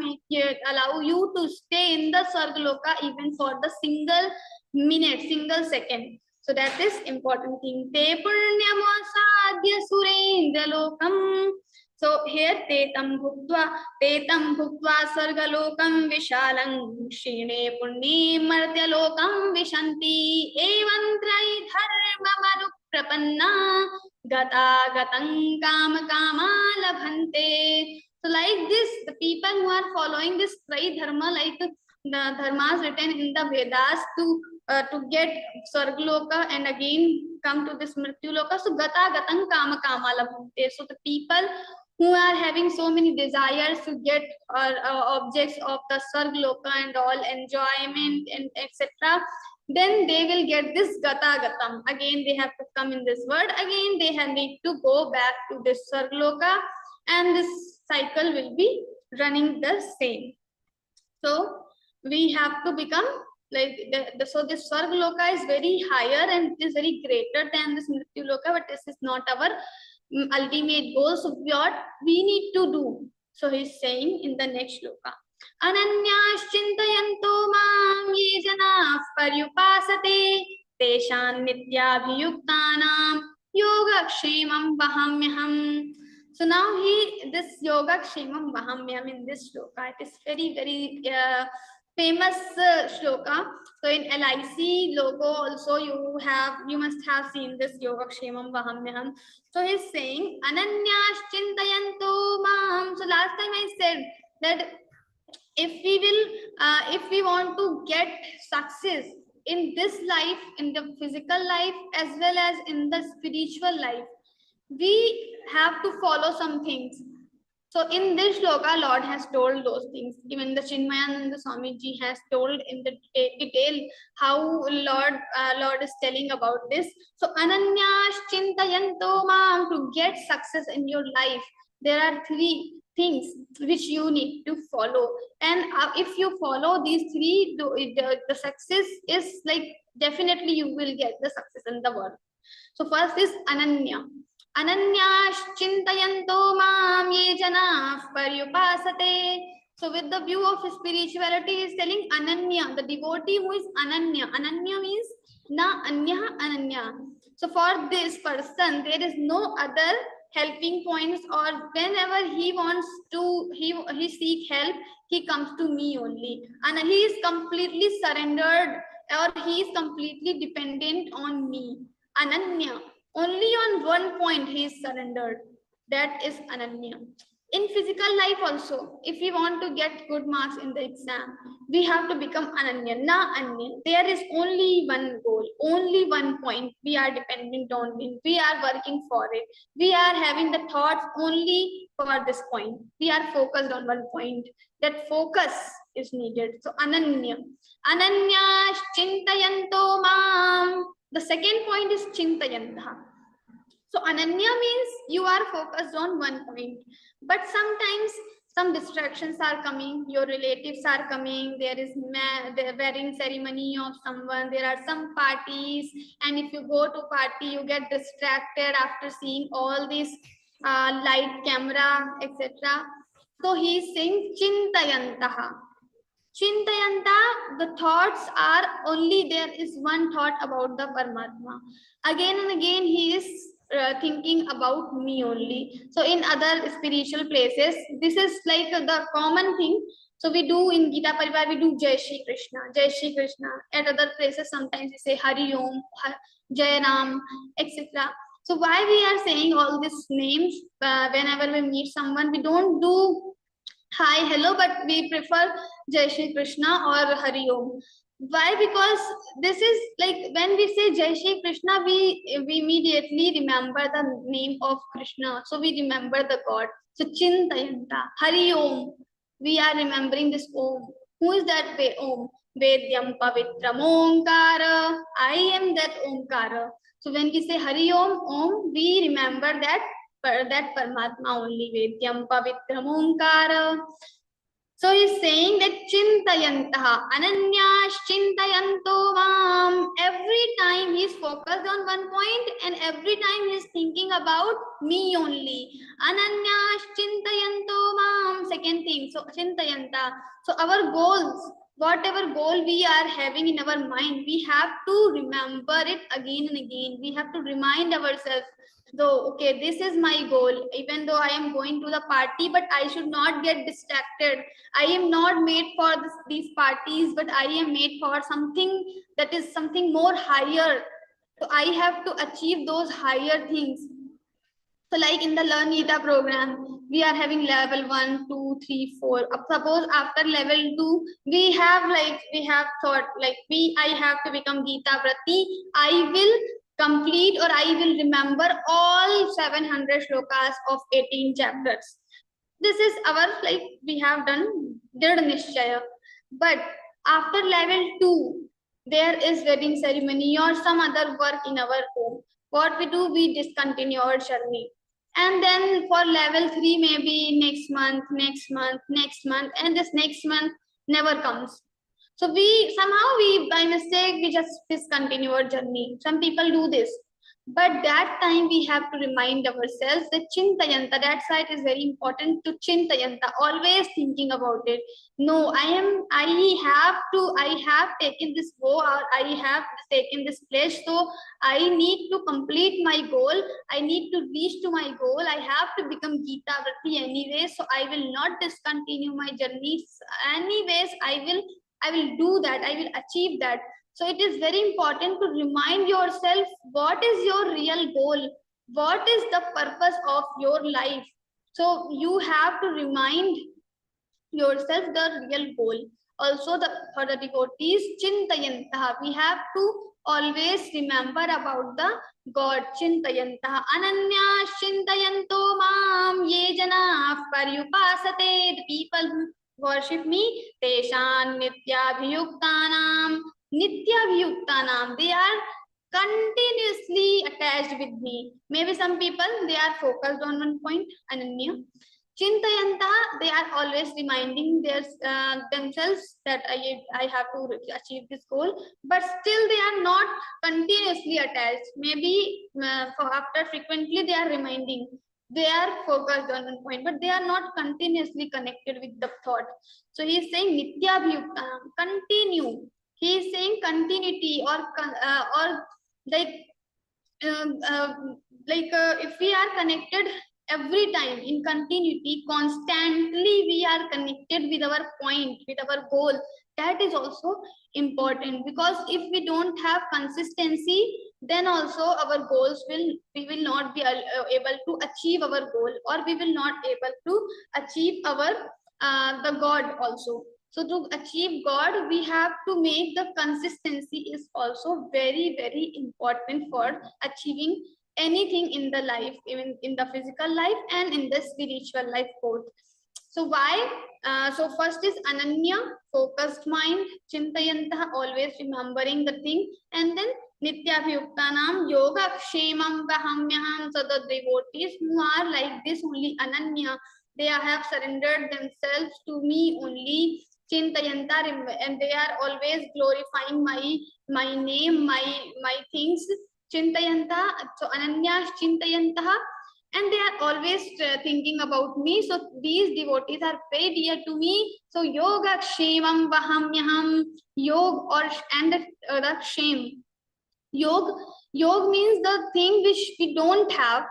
allow you to stay in the Sargaloka even for the single minute, single second. So that is important thing. Te punyamasadya surendra lokam. So here tetam bhuktva sargalokam vishalang shine punni martya lokam vishanti evantrai dharma manu prapanna gata gatang kama kama labhante. So like this, the people who are following this Trai Dharma, like the dharmas written in the Vedas to get Sargaloka and again come to this Mrityu Loka. So gata gatang kama kama labhante. So the people who are having so many desires to get objects of the Sargaloka and all enjoyment and etc., then they will get this gata gatam. Again they have to come in this world. Again they need to go back to this Sargaloka, and this cycle will be running the same. So we have to become like so this Sargaloka is very higher and it is very greater than this Mrityu Loka, but this is not our ultimate goal. So what we need to do? So he's saying in the next shloka, Ananyas chintayanto mam ye jana paryupasate teshan nityabhiyuktanam yogakshemam vahamyaham. So now this yoga kshemam vahamyam in this shloka, it is very, very famous shloka. So in LIC logo also you must have seen this yoga kshemam vahamyam. So he's saying ananyash chintayanto mam. So last time I said that if we want to get success in this life, in the physical life as well as in the spiritual life, we have to follow some things. So in this shloka, Lord has told those things. Even the Chinmayananda Swamiji has told in the detail how Lord is telling about this. So ananyash chintayanto mam, to get success in your life, there are 3 things which you need to follow. And if you follow these 3, the success is like definitely you will get the success in the world. So first is ananya. Ananyash chintayanto mam ye jana paryupasate. So with the view of spirituality is telling ananya, the devotee who is ananya. Ananya means na anya ananya. So for this person there is no other helping points, or whenever he wants to he seek help, he comes to me only, and he is completely surrendered, or he is completely dependent on me. Ananya, only on one point he is surrendered, that is ananya. In physical life also, if we want to get good marks in the exam, we have to become ananya, na anya. There is only one goal, only one point we are dependent on it. We are working for it. We are having the thoughts only for this point. We are focused on one point. That focus is needed. So ananya. Ananya chintayanto mam. The second point is chintayantha. So ananya means you are focused on one point, but sometimes some distractions are coming, your relatives are coming, there is the wedding ceremony of someone, there are some parties, and if you go to party, you get distracted after seeing all these light, camera, etc. So he is saying chintayantaha. Chintayanta, the thoughts are only there is one thought about the Paramatma. Again and again he is thinking about me only. So in other spiritual places, this is like the common thing. So we do in Gita Pariwar, we do Jai Shri Krishna, Jai Shri Krishna. At other places, sometimes we say Hari Om, Jai Ram, etc. So why we are saying all these names whenever we meet someone, we don't do hi, hello, but we prefer Jai Shri Krishna or Hari Om. Why? Because this is like when we say Jai Shri Krishna, we immediately remember the name of Krishna. So we remember the God. So Chintayanta, Hari Om. We are remembering this Om. Who is that way? Om. Vedyam Pavitram Omkara. I am that Omkara. So when we say Hari Om, we remember that Paramatma only. Vedyam Pavitram Omkara. So he's saying that Chintayantaha, Ananyash Chintayanto Mam. Every time he's focused on one point and every time he's thinking about me only. Ananyash Chintayanto Mam. Second thing, so Chintayanta. So our goals, whatever goal we are having in our mind, we have to remember it again and again. We have to remind ourselves, though, okay, this is my goal. Even though I am going to the party, but I should not get distracted. I am not made for these parties, but I am made for something that is something more higher. So I have to achieve those higher things. So like in the Learngeeta program, we are having level 1, 2, 3, 4. Suppose after level 2, we have thought like I have to become Geeta Vrati. I will complete or I will remember all 700 shlokas of 18 chapters. This is our we have done Drid Nishchaya. But after level 2, there is wedding ceremony or some other work in our home. What we do, we discontinue our journey. And then for level 3, maybe next month, and this next month never comes. So by mistake, we just discontinue our journey. Some people do this. But that time we have to remind ourselves that Chintayanta, that side is very important to Chintayanta, always thinking about it. No, I have taken this vow, or I have taken this pledge, so I need to complete my goal. I need to reach to my goal. I have to become Geeta Vrati anyway, so I will not discontinue my journey. Anyways, I will do that. I will achieve that. So it is very important to remind yourself what is your real goal, what is the purpose of your life. So you have to remind yourself the real goal. Also, for the devotees, Chintayanta, we have to always remember about the God. Chintayanta, Ananya Chintayanto Mam Ye Jana Paryupasate, the people who worship me, Teshan Nityabhiyuktanam. Nityabhiyuktanam, they are continuously attached with me. Maybe some people, they are focused on one point, Ananya. Chintayanta, they are always reminding themselves that I have to achieve this goal, but still they are not continuously attached. Maybe after frequently they are reminding, they are focused on one point, but they are not continuously connected with the thought. So he is saying Nityabhiyuktanam, continue. He is saying continuity, or if we are connected every time in continuity, constantly we are connected with our point, with our goal. That is also important, because if we don't have consistency, then also our goals we will not be able to achieve our goal, or we will not able to achieve our the God also. So to achieve God, we have to make the consistency is also very, very important for achieving anything in the life, even in the physical life and in the spiritual life both. So why? So first is Ananya, focused mind, Chintayanta, always remembering the thing, and then Nityabhiyuktanam, Yoga Kshemam Vahamyaham. So the devotees who are like this only, Ananya, they have surrendered themselves to me only, Chintayanta, and they are always glorifying my name, my things, Chintayanta. So Ananya Chintayanta, and they are always thinking about me. So these devotees are very dear to me. So Yoga Kshemam Vahamyaham, Yog, or and the Kshem. Yog means the thing which we don't have,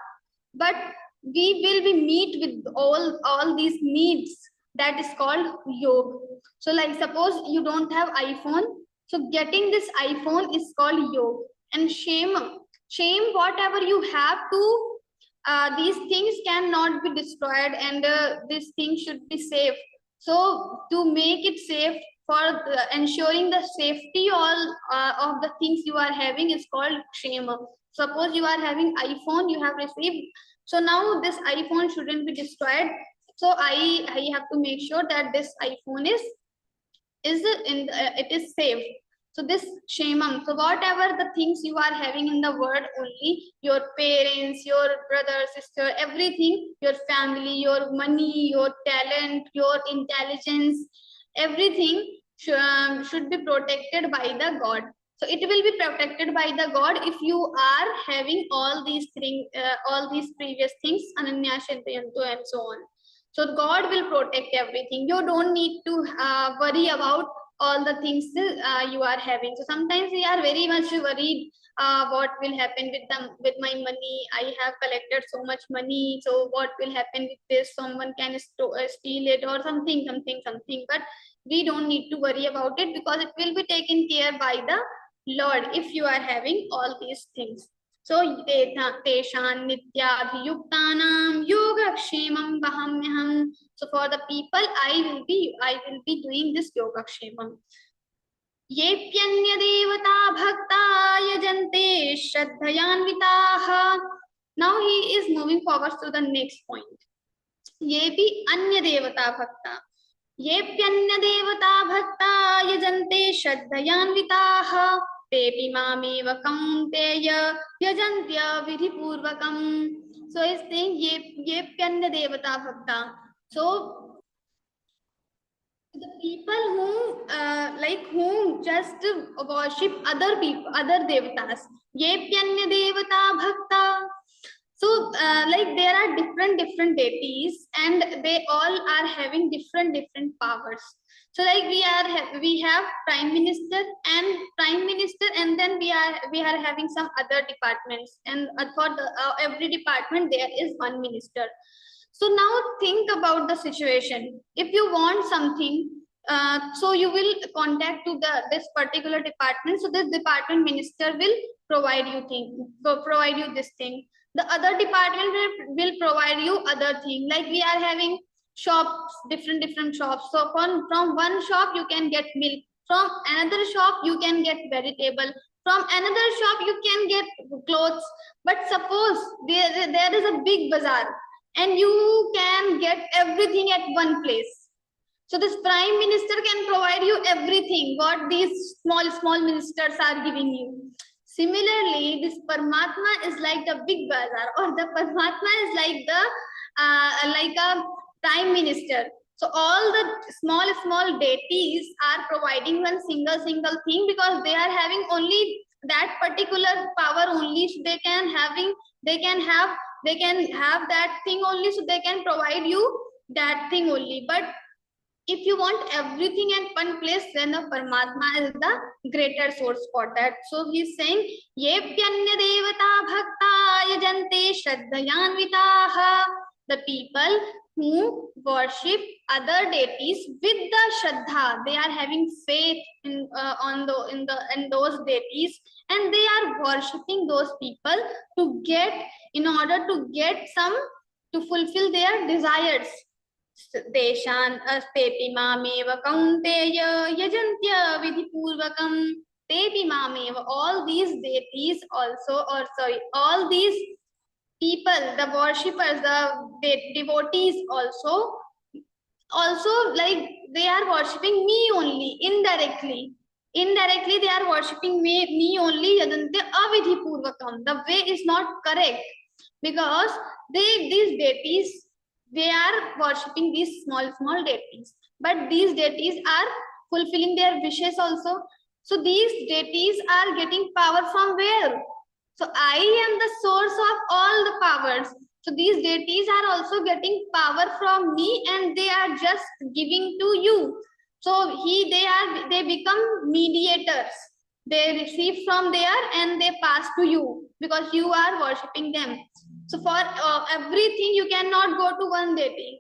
but we will be meet with all these needs. That is called Yog. So like suppose you don't have iPhone, so getting this iPhone is called Yog. And shame, whatever you have to, these things cannot be destroyed, and this thing should be safe. So to make it safe, for ensuring the safety all of the things you are having is called Kshema. Suppose you are having iPhone, you have received, so now this iPhone shouldn't be destroyed. So I have to make sure that this iPhone it is safe. So this Kshemam, so whatever the things you are having in the world only, your parents, your brother, sister, everything, your family, your money, your talent, your intelligence, everything should be protected by the God. So it will be protected by the God if you are having all these things, all these previous things, Ananya Shantayanto and so on. So God will protect everything. You don't need to worry about all the things you are having. So sometimes we are very much worried what will happen with my money. I have collected so much money, so what will happen with this? Someone can steal it or something. But we don't need to worry about it, because it will be taken care by the Lord if you are having all these things. So teshan nityabhiyuktanam yogakshemam vahamyaham. So for the people, I will be doing this yogakshemam. Yepyanya devata bhakta yajante shraddhayanvitaha. Now he is moving forward to the next point. Yepi anya devata bhakta. Yepyanya devata bhakta yajante shraddhayanvitaha. Tepi mameva kaunteya yajantya vidhipurvakam. So he's saying yepyanya devata bhakta. So the people who just worship other people, other devatas, Yepyanya devata bhakta. So like there are different deities and they all are having different powers. So like we have prime minister and then we are having some other departments, and for every department there is one minister. So now think about the situation. If you want something, so you will contact to this particular department. So this department minister will provide you this thing. The other department will provide you other thing. Like we are having shops, different shops. So from one shop you can get milk. From another shop you can get vegetable. From another shop you can get clothes. But suppose there is a big bazaar and you can get everything at one place. So this prime minister can provide you everything what these small ministers are giving you. Similarly, this Paramatma is like the big bazaar, or the Paramatma is like a prime minister. So all the small deities are providing one single thing because they are having only that particular power only. So they can have that thing only. So they can provide you that thing only. But if you want everything at one place, then the Paramatma is the greater source for that. So he's saying, Yepyanya devata bhakta yajante shraddhayanvitaha. The people who worship other deities with the shraddha, they are having faith in those deities, and they are worshipping those people in order to fulfill their desires. Deshan astepi mameva kaunteya yajantya vidhipurvakam tepi mameva. All these deities also, all these people, the worshippers, the devotees also like they are worshipping me only indirectly. Indirectly they are worshipping me only. Yadantya avidhipurvakam. The way is not correct because these deities, they are worshipping these small deities, but these deities are fulfilling their wishes also. So these deities are getting power from where? So I am the source of all the powers. So these deities are also getting power from me, and they are just giving to you. So they become mediators. They receive from there and they pass to you because you are worshipping them. So for everything you cannot go to one deity.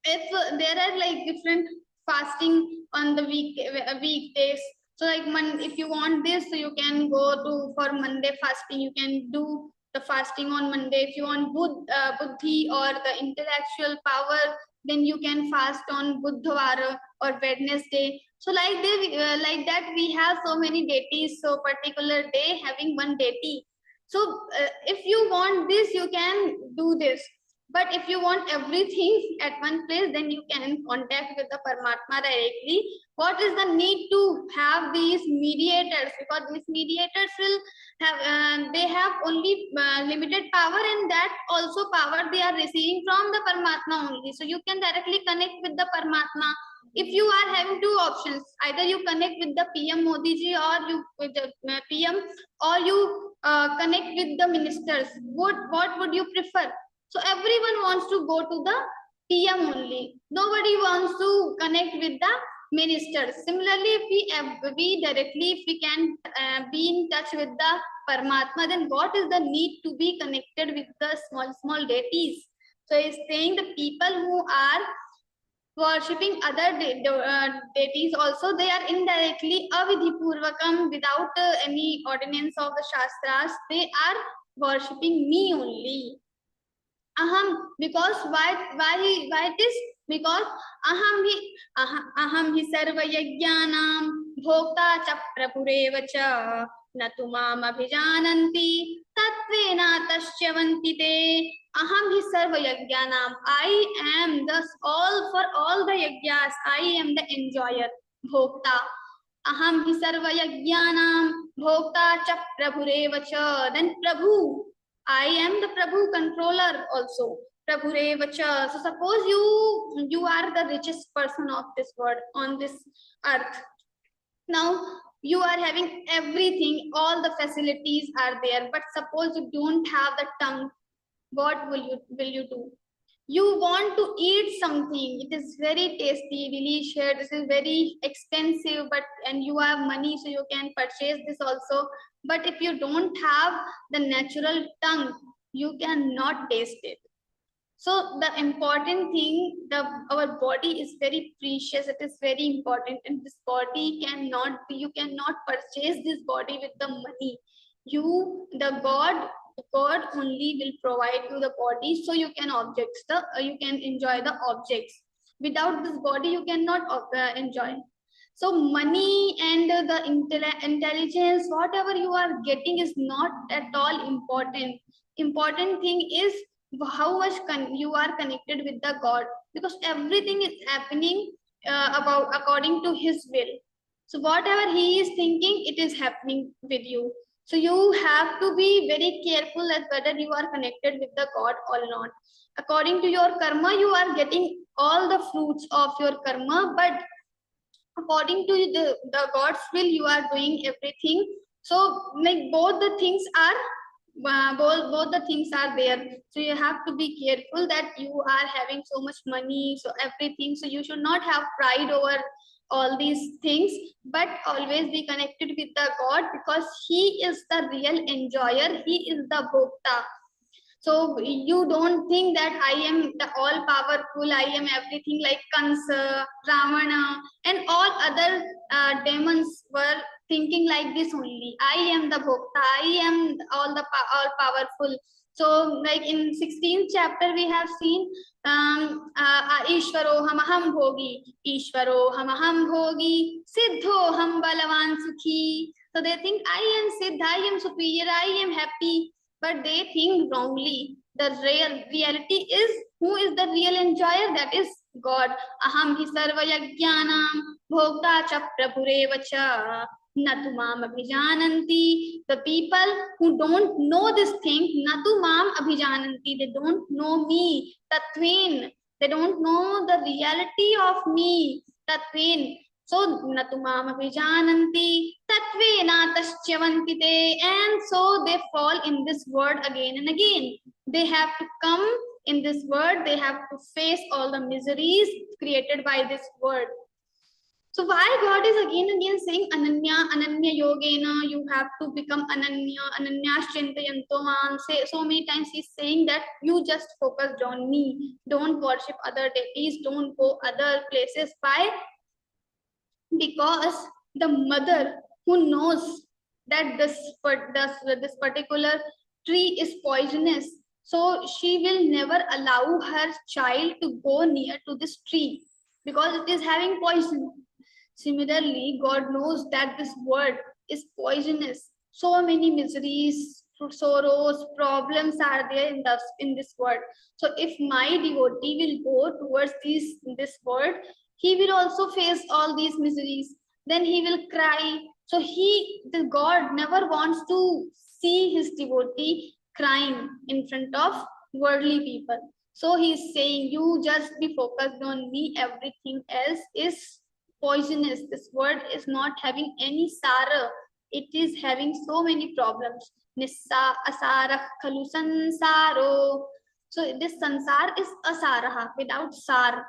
If there are like different fasting on the weekdays. So like if you want this, so you can go for Monday fasting. You can do the fasting on Monday. If you want buddhi or the intellectual power, then you can fast on Buddhavara or Wednesday. So like that we have so many deities. So particular day having one deity. So if you want this, you can do this. But if you want everything at one place, then you can contact with the Paramatma directly. What is the need to have these mediators? Because these mediators will have, they have only limited power, and that also power they are receiving from the Paramatma only. So you can directly connect with the Paramatma. If you are having two options, either you connect with the PM Modi ji, or you with the PM, or you connect with the ministers. What would you prefer? So everyone wants to go to the PM only. Nobody wants to connect with the ministers. Similarly, if we can be in touch with the Paramatma, then what is the need to be connected with the small deities? So he's saying the people who are worshipping other deities also, they are indirectly avidhipurvakam, without any ordinance of the Shastras. They are worshipping me only. Aham, because why it is? Because aham hi sarva yajnanam bhokta cha prabhureva cha natu mam abhijananti tatvena tasyavanti te. Aham hi sarva yajnanam. I am thus for all the yajnas. I am the enjoyer, bhokta. Aham hi sarva yajnanam bhokta cha prabhureva cha. Then Prabhu, I am the Prabhu, controller also. Prabhurevacha. So suppose you are the richest person of this world on this earth. Now You are having everything, all the facilities are there, but suppose you don't have the tongue, what will you do? You want to eat something, it is very tasty, delicious, this is very expensive, but and you have money so you can purchase this also, but if you don't have the natural tongue, you cannot taste it. So the important thing, our body is very precious, it is very important, and this body cannot be, you cannot purchase this body with the money. The God only will provide you the body so you can you can enjoy the objects. Without this body, you cannot enjoy. So money and the intelligence, whatever you are getting is not at all important. Important thing is how much you are connected with the God, because everything is happening according to His will. So whatever He is thinking, it is happening with you. So you have to be very careful as whether you are connected with the God or not. According to your karma, you are getting all the fruits of your karma, but according to the God's will, you are doing everything. So like both the things are both the things are there. So you have to be careful that you are having so much money, so everything. So you should not have pride over all these things, but always be connected with the God, because He is the real enjoyer. He is the bhokta. So you don't think that I am the all powerful, I am everything, like Kansa, Ravana, and all other demons were thinking like this only. I am the bhokta, I am all powerful. So like in 16th chapter we have seen Ishvaro hamaham bhogi, Ishvaro hamaham bhogi, Siddho ham balavan sukhi. So they think I am Siddha, I am superior, I am happy, but they think wrongly. The reality is, who is the real enjoyer? That is God. Aham hi sarva yajnanam bhokta cha prabhureva cha natu mam abhijananti. The people who don't know this thing, natu mam abhijananti, they don't know me, tattvin, they don't know the reality of me, tattvin. So natumam abhijananti tatvena taschyavanti te, and so they fall in this world again and again. They have to come in this world, they have to face all the miseries created by this world. So why God is again and again saying ananya yogena, you have to become ananya chintayanto mam. So many times He's saying that you just focused on me, don't worship other deities, don't go other places. Why? Because the mother who knows that this particular tree is poisonous, so she will never allow her child to go near to this tree because it is having poison. Similarly, God knows that this world is poisonous. So many miseries, sorrows, problems are there in this world. So if my devotee will go towards this world, he will also face all these miseries. Then he will cry. So the God never wants to see his devotee crying in front of worldly people. So he's saying, you just be focused on me. Everything else is poisonous. This world is not having any sara. It is having so many problems. Nissa asara khalu sansaro. So this sansar is asaraha, without sar.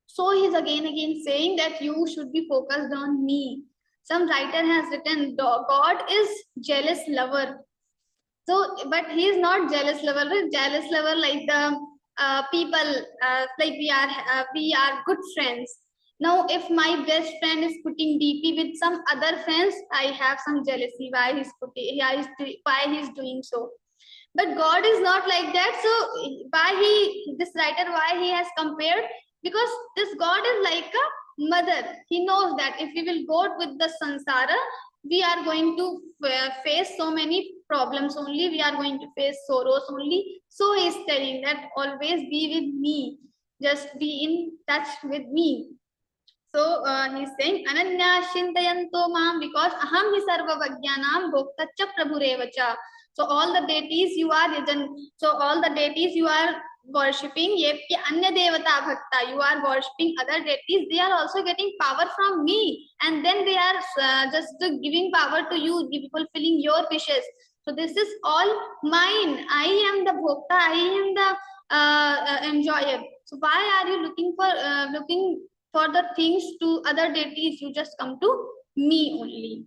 So he's again saying that you should be focused on me. Some writer has written, God is jealous lover. So, but he is not jealous lover. Jealous lover like the people, like we are good friends. Now, if my best friend is putting DP with some other friends, I have some jealousy. Why he's doing so? But God is not like that. So, this writer, why he has compared? Because this God is like a mother. He knows that if we will go with the sansara, we are going to face so many problems only. We are going to face sorrows only. So he is telling that always be with me. Just be in touch with me. So he's saying Ananya Shintayanto Mam, because Aham hi sarva vajnanam bhoktacha prabhurevacha. So all the deities you are worshipping ye anya devata bhakta, you are worshipping other deities, they are also getting power from me, and then they are just giving power to you, fulfilling your wishes. So this is all mine. I am the bhokta, I am the enjoyer. So why are you looking for the things to other deities? You just come to me only.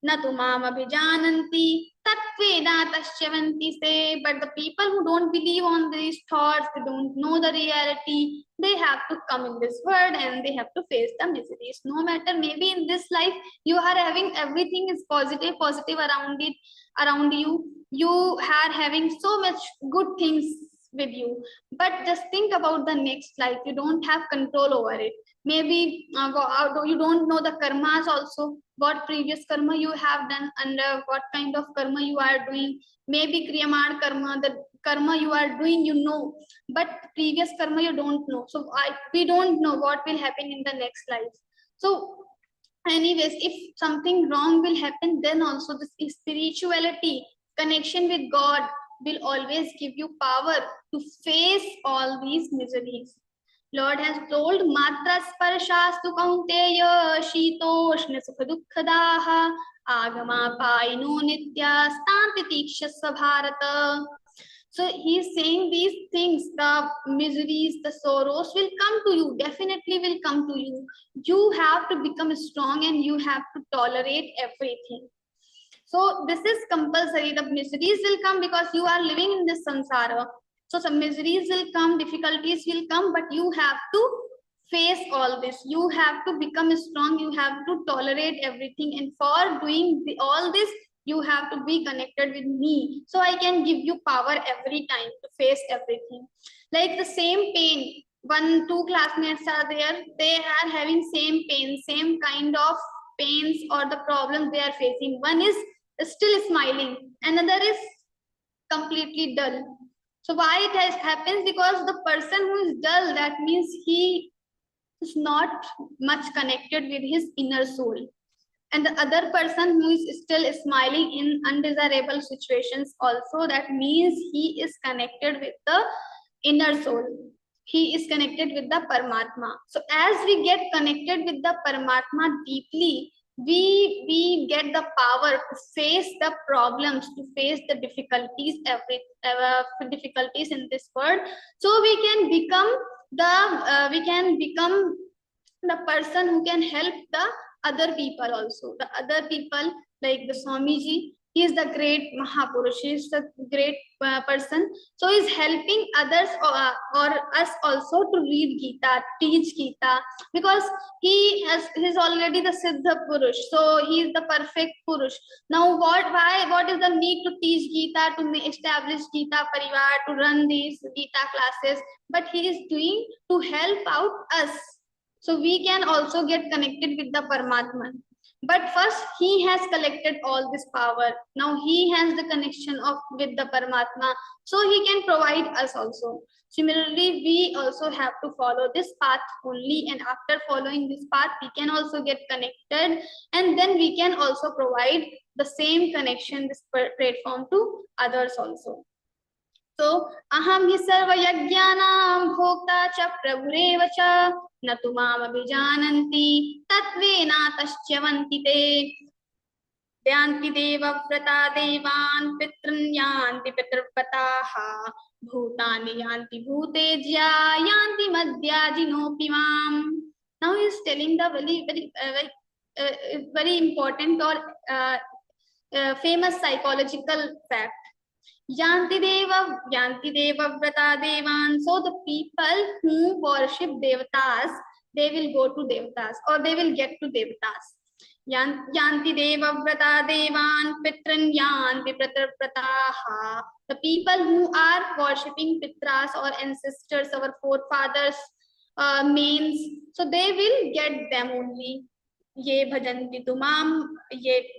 Na tu mam abhijananti tatvena tashyavanti se. But the people who don't believe on these thoughts, they don't know the reality, they have to come in this world and they have to face the miseries. No matter, maybe in this life you are having everything is positive around you. You are having so much good things with you, but just think about the next life. You don't have control over it. Maybe you don't know the karmas also, what previous karma you have done and what kind of karma you are doing. Maybe kriyamad karma, the karma you are doing, you know, but previous karma you don't know. So we don't know what will happen in the next life. So anyways, if something wrong will happen, then also this spirituality, connection with God will always give you power to face all these miseries. Lord has told, Matra sparshastu kaunteya shitoshna sukha dukkhadaha agama paino nitya stantitikshasva bharata. So he is saying these things, the miseries, the sorrows will come to you, definitely will come to you. You have to become strong and you have to tolerate everything. So this is compulsory. The miseries will come because you are living in this samsara. So some miseries will come, difficulties will come, but you have to face all this. You have to become strong. You have to tolerate everything. And for doing all this, you have to be connected with me. So I can give you power every time to face everything. Like the same pain, 1-2 classmates are there. They are having same pain, same kind of pains or the problems they are facing. One is still smiling, another is completely dull. So why it has happens? Because the person who is dull, that means he is not much connected with his inner soul. And the other person who is still smiling in undesirable situations also, that means he is connected with the inner soul. He is connected with the Paramatma. So as we get connected with the Paramatma deeply, we get the power to face the problems, to face the difficulties, difficulties in this world. So we can become the person who can help the other people also. The other people like the Swamiji, he is the great Mahapurush, he is the great person. So he is helping others or us also to read Gita, teach Gita, because he is already the Siddha Purush. So he is the perfect Purush. Now what is the need to teach Gita, to establish Gita Pariwar, to run these Gita classes? But he is doing to help out us. So we can also get connected with the Paramatman. But first, he has collected all this power. Now he has the connection with the Paramatma. So he can provide us also. Similarly, we also have to follow this path only. And after following this path, we can also get connected. And then we can also provide the same connection, this platform to others also. So, aham hi sarva yajnanam bhokta cha prabhureva cha na tu mam abhijananti tatvena tashyavanti te yanti deva vrata devan pitrun yanti pitrpataha bhutani yanti bhutejya yanti madhyajinopi mam. Now he is telling the very important or famous psychological fact. Yanti deva vrata devan. So the people who worship devatas, they will go to devatas or they will get to devatas. Yanti deva vrata devan pitrun yanti pratarprataha. The people who are worshipping pitras or ancestors, our forefathers, mains, so they will get them only. Ye bhajanti tumam, ye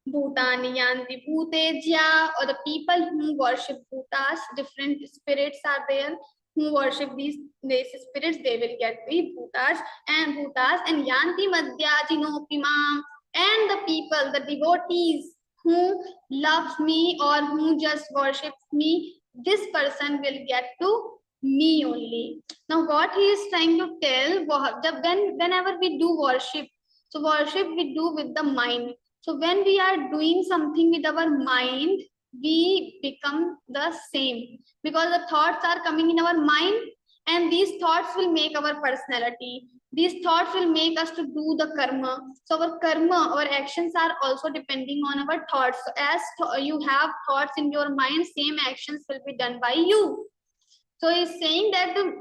Bhutani yanti bhutejya, or the people who worship bhutas, different spirits are there who worship these spirits, they will get the bhutas and yanti madhyajinopimam, and the people, the devotees who loves me or who just worships me this person will get to me only. Now what he is trying to tell, whenever we do worship, so worship we do with the mind. So when we are doing something with our mind, we become the same, because the thoughts are coming in our mind, and these thoughts will make our personality. These thoughts will make us to do the karma. So our karma, our actions are also depending on our thoughts. So as you have thoughts in your mind, same actions will be done by you. So he's saying that the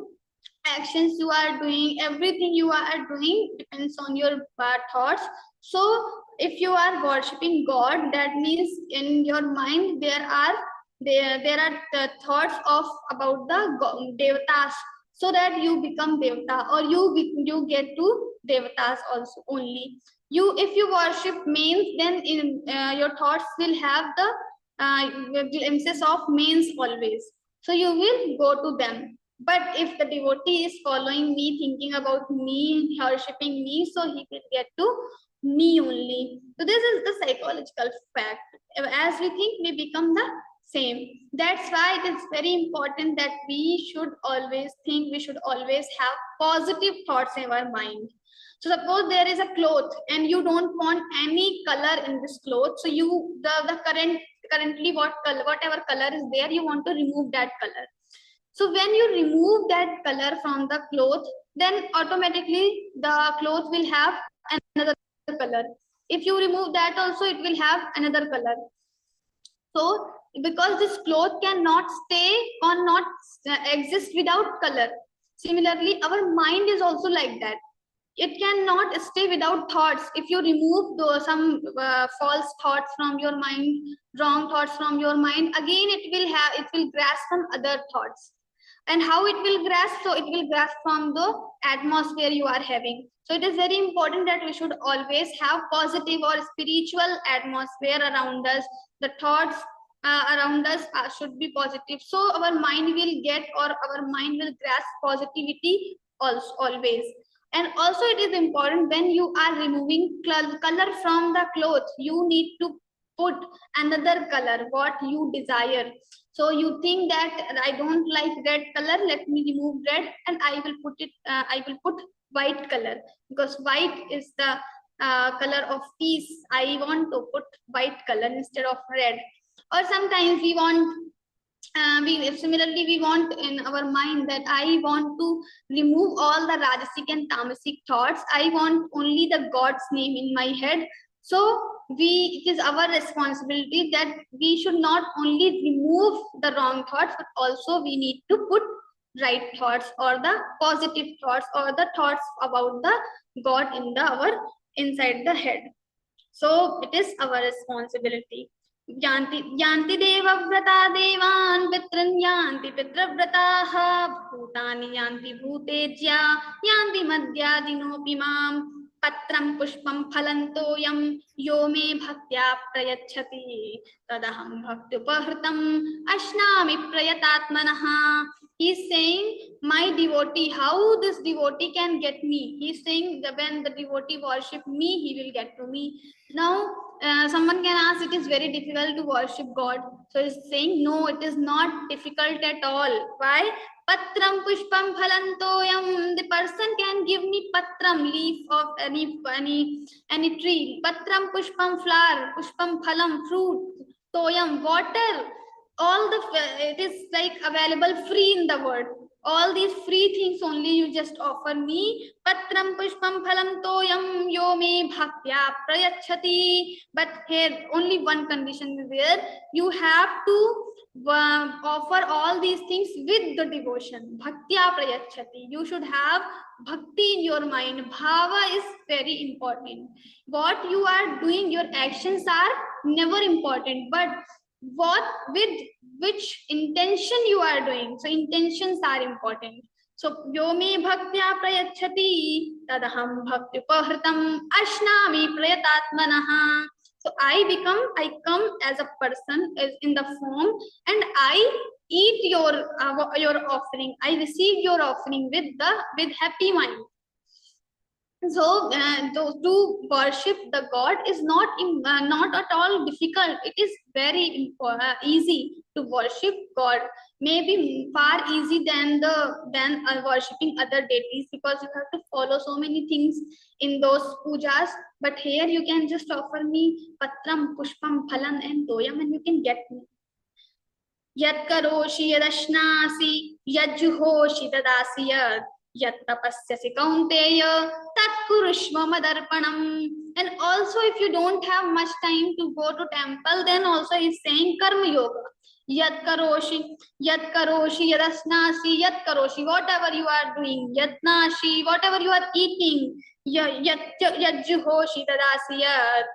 actions you are doing, everything you are doing depends on your thoughts. So if you are worshipping God, that means in your mind there are the thoughts of about the devatas, so that you become devata, or you get to devatas also only. If you worship mains, then in your thoughts will have the glimpses of mains always, so you will go to them. But if the devotee is following me, thinking about me, worshipping me, so he will get to me only. So this is the psychological fact. As we think, we become the same. That's why it is very important that we should always think, we should always have positive thoughts in our mind. So suppose there is a cloth and you don't want any color in this cloth, so you currently whatever color is there, you want to remove that color. So when you remove that color from the cloth, then automatically the cloth will have another color. If you remove that also, it will have another color. So because this cloth cannot stay or not exist without color. Similarly, our mind is also like that. It cannot stay without thoughts. If you remove some false thoughts from your mind, wrong thoughts from your mind, again it will grasp some other thoughts. And how it will grasp? So it will grasp from the atmosphere you are having. So it is very important that we should always have positive or spiritual atmosphere around us. The thoughts around us should be positive. So our mind will get, or our mind will grasp positivity also, always. And also it is important, when you are removing color from the cloth, you need to put another color, what you desire. So you think that I don't like red color, let me remove red, and I will put white color, because white is the color of peace. I want to put white color instead of red. Or sometimes we want similarly we want in our mind that I want to remove all the rajasic and tamasic thoughts. I want only the God's name in my head. So it is our responsibility that we should not only remove the wrong thoughts, but also we need to put right thoughts, or the positive thoughts, or the thoughts about the God in our inside the head. So it is our responsibility. Yanti devavrata devan pitran yanti pitravrataha bhutani yanti bhutejya yanti madhyadinopi mam patram pushpam phalantoyam yo me bhaktya prayachati tadaham bhaktupahritam ashnami prayatatmanaha. He is saying, my devotee, how this devotee can get me? He is saying that when the devotee worship me, he will get to me. Now someone can ask, it is very difficult to worship God. So he is saying, no, it is not difficult at all. Why? Patram pushpam phalantoyam. The person can give me patram, leaf of any tree. Patram pushpam, flower. Pushpam phalam, fruit. Toyam, water. All it is like available free in the world. All these free things only you just offer me. Patram pushpam phalam toyam yo me bhaktya prayachati. But here only one condition is there. You have to offer all these things with the devotion. Bhaktya prayachati. You should have bhakti in your mind. Bhava is very important. What you are doing, your actions are never important, but with which intention you are doing. So intentions are important. So yo me bhaktya prayachati tadaham bhaktupahritam ashnami prayatatmanaha. So I come as a person, as in the form, and I eat your offering. I receive your offering with happy mind. So to worship the God is not at all difficult. It is very easy to worship God. Maybe far easy than worshipping other deities, because you have to follow so many things in those pujas. But here you can just offer me patram, pushpam, phalan, and toyam, and you can get me. Yat karoshi yadashnasi yajjuhoshi dadasi yad yat tapasyasi kaunteya tat kurushva madarpanam. And also, if you don't have much time to go to temple, then also he's saying karma yoga. Yat karoshi yadasnasi, yat karoshi, whatever you are doing, yatnashi, whatever you are eating, yajjuhoshi dadasi yad,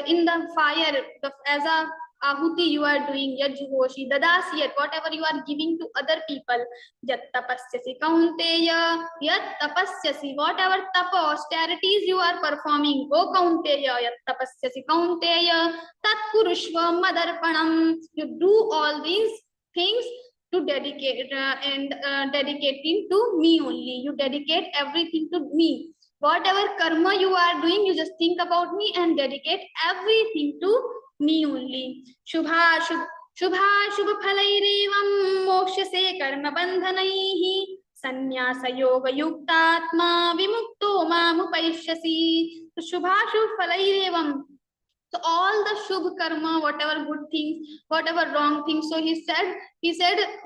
in the fire, as a ahuti you are doing, yajjuhoshi dadasiyat, whatever you are giving to other people, yat tapasyasi kaunteya, yat tapasyasi, whatever tapa, austerities you are performing, o kaunteya, yat tapasyasi kaunteya tat kurushva madarpanam. You do all these things to dedicate dedicating to me only. You dedicate everything to me. Whatever karma you are doing, you just think about me and dedicate everything to me only. Shubha shubha phalairevam mokshase karma bandhanaihi sannyasa yoga yuktatma vimukto mamupaishyasi. Shubha phalairevam. So all the shubh karma, whatever good things, whatever wrong things. So he said,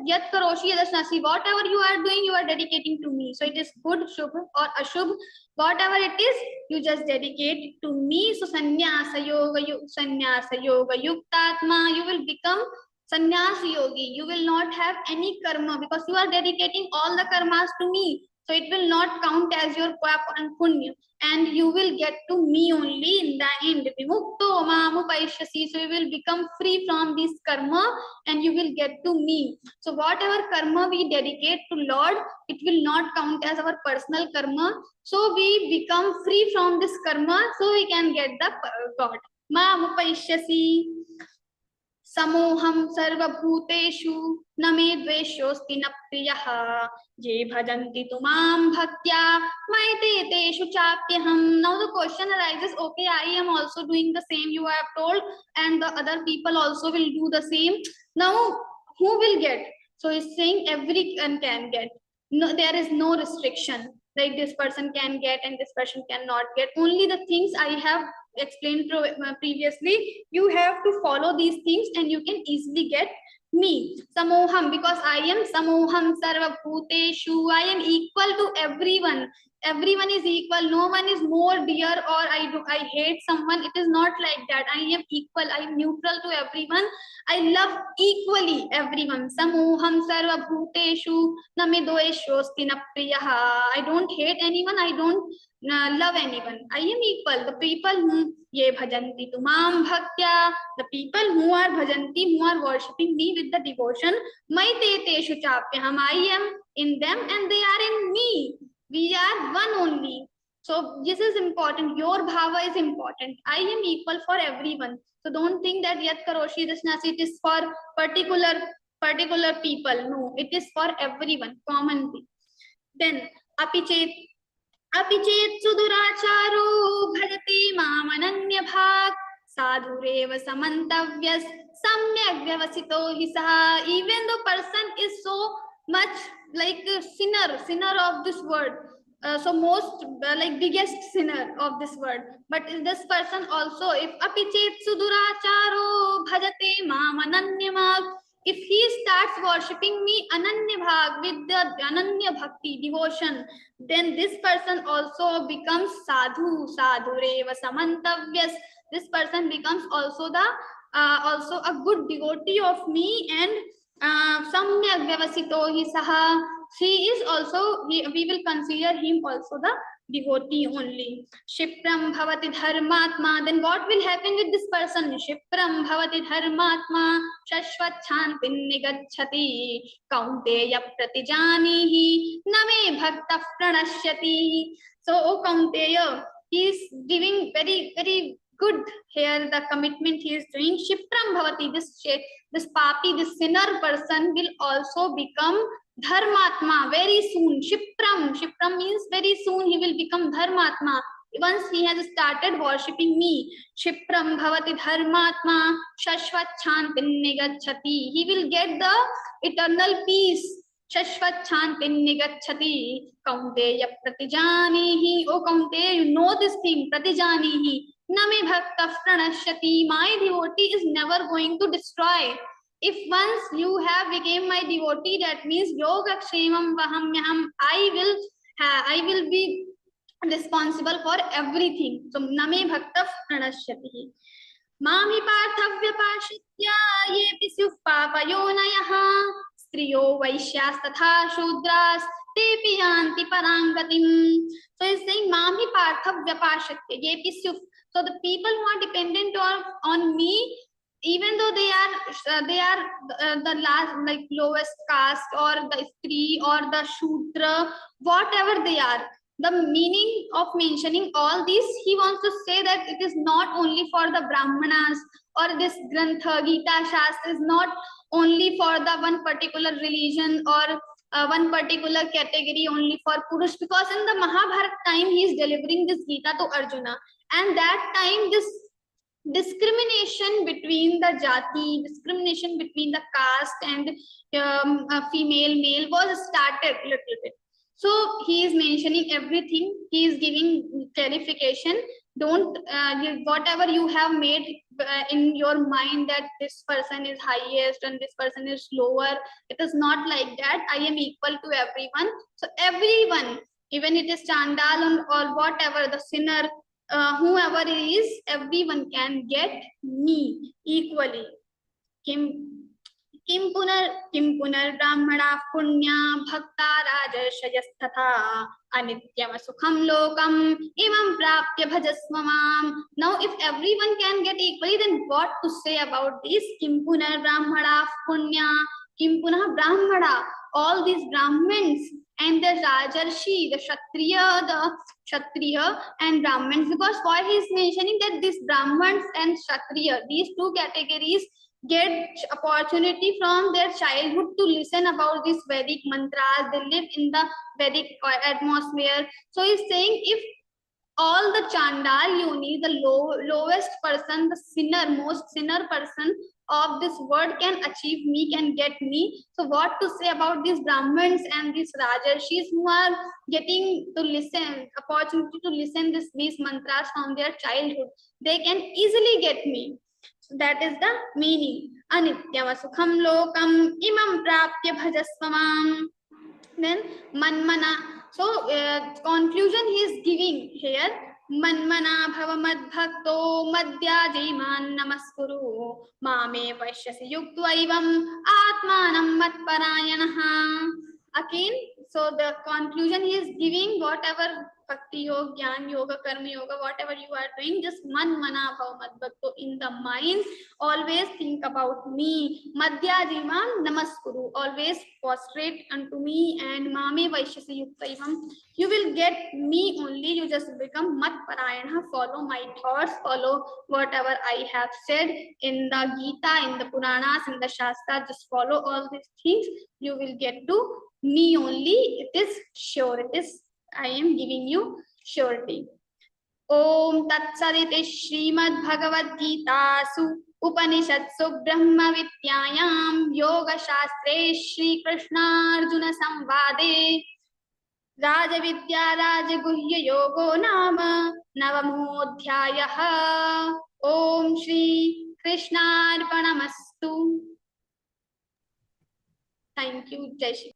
yat karoshi yadasnasi, whatever you are doing, you are dedicating to me. So it is good shubh or ashubh, whatever it is, you just dedicate to me. So sannyasa yoga yuktatma, you will become sannyas yogi. You will not have any karma, because you are dedicating all the karmas to me. So it will not count as your papa and punya, and you will get to me only in the end. Vimukto mamupaishyasi, so you will become free from this karma and you will get to me. So whatever karma we dedicate to Lord, it will not count as our personal karma. So we become free from this karma, so we can get the God. Mamupaishyasi. Samoham sarvabhuteshu name dveshosti na priyaha ye bhajanti tumam bhaktya maite teshu chapyaham. Now the question arises, okay, I am also doing the same you have told, and the other people also will do the same. Now who will get? So he's saying everyone can get. No, there is no restriction, like this person can get and this person cannot get. Only the things I have explained previously, you have to follow these things and you can easily get me. Samoham, because I am samoham sarva bhuteshu, I am equal to everyone. Everyone is equal. No one is more dear or I hate someone. It is not like that. I am equal. I am neutral to everyone. I love equally everyone. Samoham sarva bhuteshu name dveshosti na priyaha. I don't hate anyone. I don't love anyone. I am equal. The people whom ye bhajanti tumam bhaktya, the people who are bhajanti, who are worshipping me with the devotion, maite teshu chapyaham, I am in them and they are in me. We are one only. So this is important. Your bhava is important. I am equal for everyone. So don't think that yat karoshi dasnasi, it is for particular people. No, it is for everyone, commonly. Then apichet suduracharo bhajati mamananya bhag sadhureva samantavyas samyak vyavasito hi saha. Even the person is so much like a sinner of this word, so most like biggest sinner of this word, but this person also, if apichet suduracharo bhajate mam ananyamag, if he starts worshipping me ananya bhag, with the ananya bhakti, devotion, then this person also becomes sadhureva samantavyas. This person becomes also also a good devotee of me, and samyak vyavasito hi saha, he is also, we will consider him also the devotee only. Shipram bhavati dharmatma, then what will happen with this person? Shipram bhavati dharmatma shashvat chantin nigacchati kaunteya pratijanihi name bhakta pranashyati. So O Kaunteya, he is giving very good here the commitment he is doing. Shipram bhavati, this papi, this sinner person will also become dharmatma very soon. Shipram means very soon he will become dharmatma. once he has started worshipping me, Shipram bhavati dharmatma shashvat shantin nigacchati. He will get the eternal peace. Shashvat shantin nigacchati. Kaunteya pratijanihi. Oh Kaunteya, you know this thing. Pratijanihi. Name bhakta pranashyati. My devotee is never going to destroy. If once you have become my devotee, that means yoga kshemam vahamyaham. I will be responsible for everything. So name bhakta pranashyati. Mami parthavyapashitya yepi syuh papayonayah striyo vaishyas tatha shudras tepi yanti parangatim. So he's saying mami parthavyapashitya yepi syuh. So the people who are dependent on me, even though they are the last, like lowest caste or the Stri or the Shudra, whatever they are, the meaning of mentioning all this, he wants to say that it is not only for the Brahmanas, or this Grantha Gita Shastra is not only for the one particular religion or one particular category only for Purush, because in the Mahabharata time he is delivering this Gita to Arjuna, and that time this discrimination between the jati, discrimination between the caste and female, male was started a little bit. So he is mentioning everything. He is giving clarification. Don't whatever you have made in your mind that this person is highest and this person is lower. It is not like that. I am equal to everyone. So everyone, even it is Chandal or whatever, the sinner, whoever it is, everyone can get me equally. Kim punar brahmana punya bhakta rajarshayasthatha anityam sukham lokam imam prapya bhajasmamam. Now if everyone can get equally, then what to say about this? Kim punar brahmana punya, kim punah brahmana, all these Brahmins and the Rajarshi, the Kshatriya and Brahmins, because why he is mentioning that these Brahmins and Kshatriya, these two categories get opportunity from their childhood to listen about these Vedic mantras. They live in the Vedic atmosphere. So he's saying if all the Chandal Yoni, the lowest person, the sinner, most sinner person of this world can achieve me, can get me. So what to say about these Brahmins and these Rajarshis who are getting to listen, opportunity to listen these mantras from their childhood? They can easily get me. So that is the meaning. Anityam sukham lokam imam prapya bhajasvamam. Then manmana. So conclusion he is giving here. Manmana bhavamad bhakto madhyajiman namaskuru mame vaishyasi yuktva atmanam matparayanaha. Again, so the conclusion he is giving, whatever bhakti yoga, jnana yoga, karma yoga, whatever you are doing, just manmana bhavamad bhakto, in the mind always think about me. Madhyajiman namaskuru, always prostrate unto me, and mame vaishyasi yuktaivam, you will get me only. You just become matparayana, follow my thoughts, follow whatever I have said in the Gita, in the Puranas, in the Shastra, just follow all these things. You will get to me only. It is sure. It is, I am giving you surety. Om Tat Saditi Śrīmad-Bhagavadgītā Su Upanishadsu Brahma Vidyayam Yoga Shastre Shri Krishna Arjuna Samvade Raja Vidya Raja Guhya Yogo Nama Navamodhyayaha. Om Shri Krishna Arpanamastu. Thank you, Jai Shri.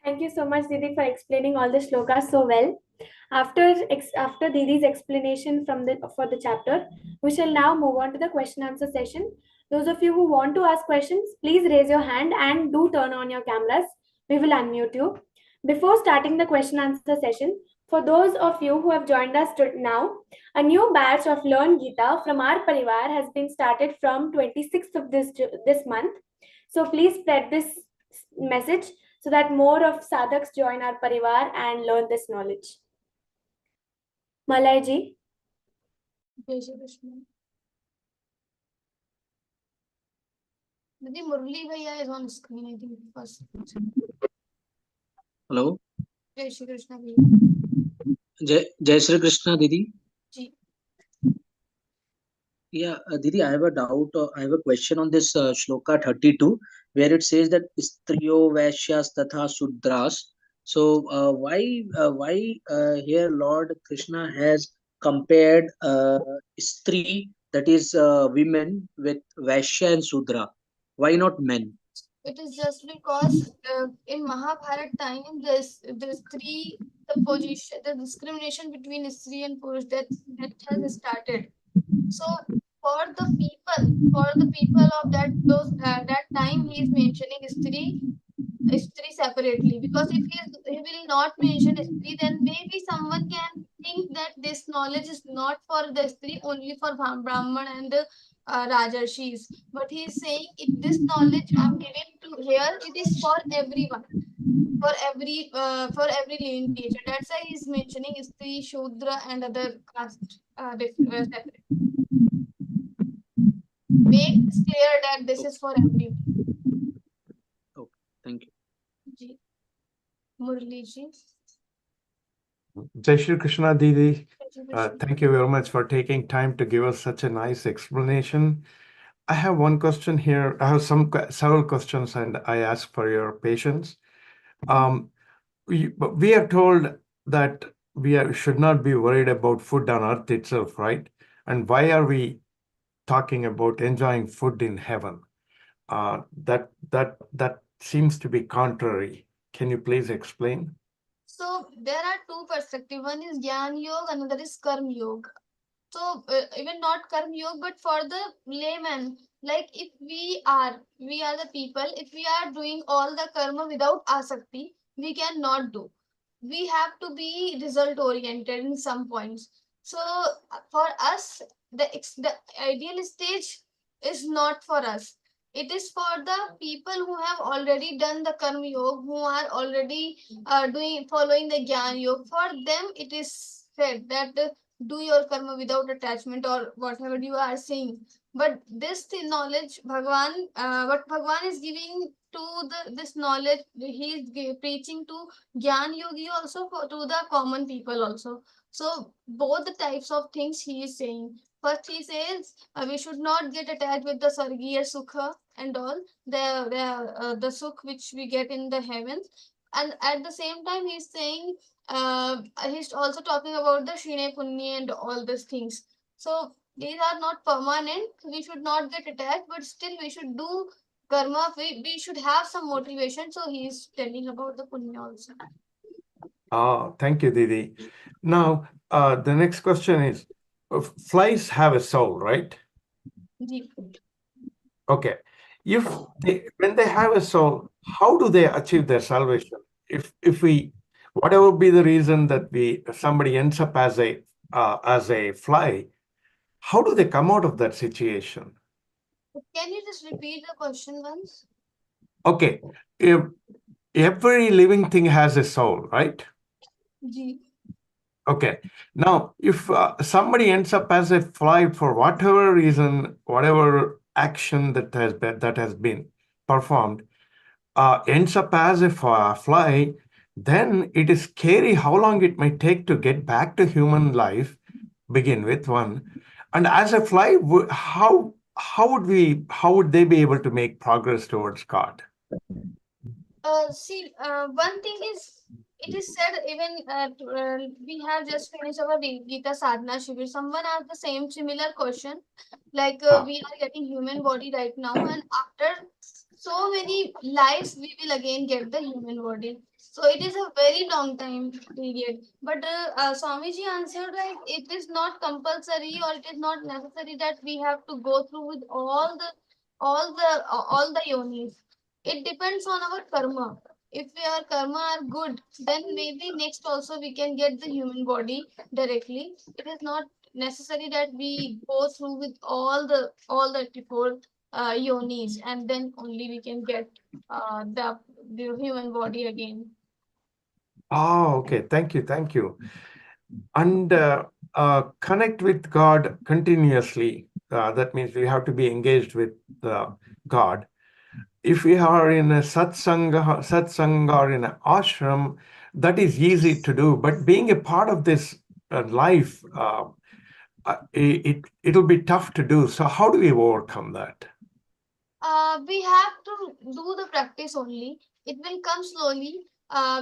Thank you so much, Didi, for explaining all the shlokas so well. After Didi's explanation for the chapter, we shall now move on to the question answer session. Those of you who want to ask questions, please raise your hand and do turn on your cameras. We will unmute you. Before starting the question answer session, for those of you who have joined us now, a new batch of Learngeeta from our Pariwar has been started from 26th of this month. So please spread this message so that more of sadhaks join our Pariwar and learn this knowledge. Malay ji. Jai Shri Krishna. Didi Murli Bhaiya is on screen, I think, first. Hello. Jai Shri Krishna Bhaiya. Jai Shri Krishna, Didi. Ji. Yeah, Didi, I have a doubt. I have a question on this shloka 32, where it says that Striyo Vaishyas Tatha Sudras. So, why here Lord Krishna has compared Stri, that is women, with Vaishya and Sudra? Why not men? It is just because in Mahabharata time, there's three the position, the discrimination between Stri and Purush that has started. So for the people of that time, he is mentioning Stri separately, because if he will not mention Stri, then maybe someone can think that this knowledge is not for the Stri, only for Brahman and Rajarshis. But he is saying, if this knowledge I'm giving to here, it is for everyone, for every living creature. That's why he's mentioning Stri, Shudra, and other caste separate. Make it clear that this is for everyone. Okay, thank you. Ji. Murli ji. Jai Shri Krishna Didi. Jai Shri Krishna. Thank you very much for taking time to give us such a nice explanation. I have one question here. I have several questions, and I ask for your patience. We are told that should not be worried about food on earth itself, right? And why are we talking about enjoying food in heaven? That seems to be contrary. Can you please explain? So there are two perspectives. One is Gyan Yoga, another is Karma Yoga. So even not Karma Yoga, but for the layman, like if we are the people, if we are doing all the karma without asakti, we cannot do. We have to be result oriented in some points. So for us, the ideal stage is not for us. It is for the people who have already done the karma yoga, who are already following the gyan yoga. For them, it is said that do your karma without attachment, or whatever you are saying. But knowledge, what Bhagwan is giving to this knowledge, he is preaching to Gyan Yogi also, to the common people also. So both the types of things he is saying. First he says we should not get attached with the Sargiya Sukha and all, the Sukh which we get in the heavens. And at the same time he's saying, he's also talking about the Shine Punni and all these things. So these are not permanent. We should not get attached, but still we should do karma. We should have some motivation. So he is telling about the punya also. Thank you, Didi. Now, the next question is, flies have a soul, right? Ji. Okay. When they have a soul, how do they achieve their salvation? If we, whatever be the reason that somebody ends up as a fly, how do they come out of that situation? Can you just repeat the question once? Okay. If every living thing has a soul, right? Ji. Okay. Now, if somebody ends up as a fly for whatever reason, whatever action that has been performed, ends up as a fly, then it is scary how long it might take to get back to human life. Begin with one, and as a fly, how would they be able to make progress towards God? One thing is, it is said, even we have just finished our Gita Sadhana Shivir. Someone asked the similar question, like we are getting human body right now, and after so many lives, we will again get the human body. So it is a very long time period. But Swamiji answered, like, it is not compulsory, or it is not necessary that we have to go through with all the yonis. It depends on our karma. If our karma are good, then maybe next also we can get the human body directly. It is not necessary that we go through with all the 84 yonis, and then only we can get the human body again. Oh, okay. Thank you. And connect with God continuously. That means we have to be engaged with God. If we are in a satsanga or in an ashram, that is easy to do. But being a part of this life, it'll be tough to do. So how do we overcome that? We have to do the practice only. It will come slowly.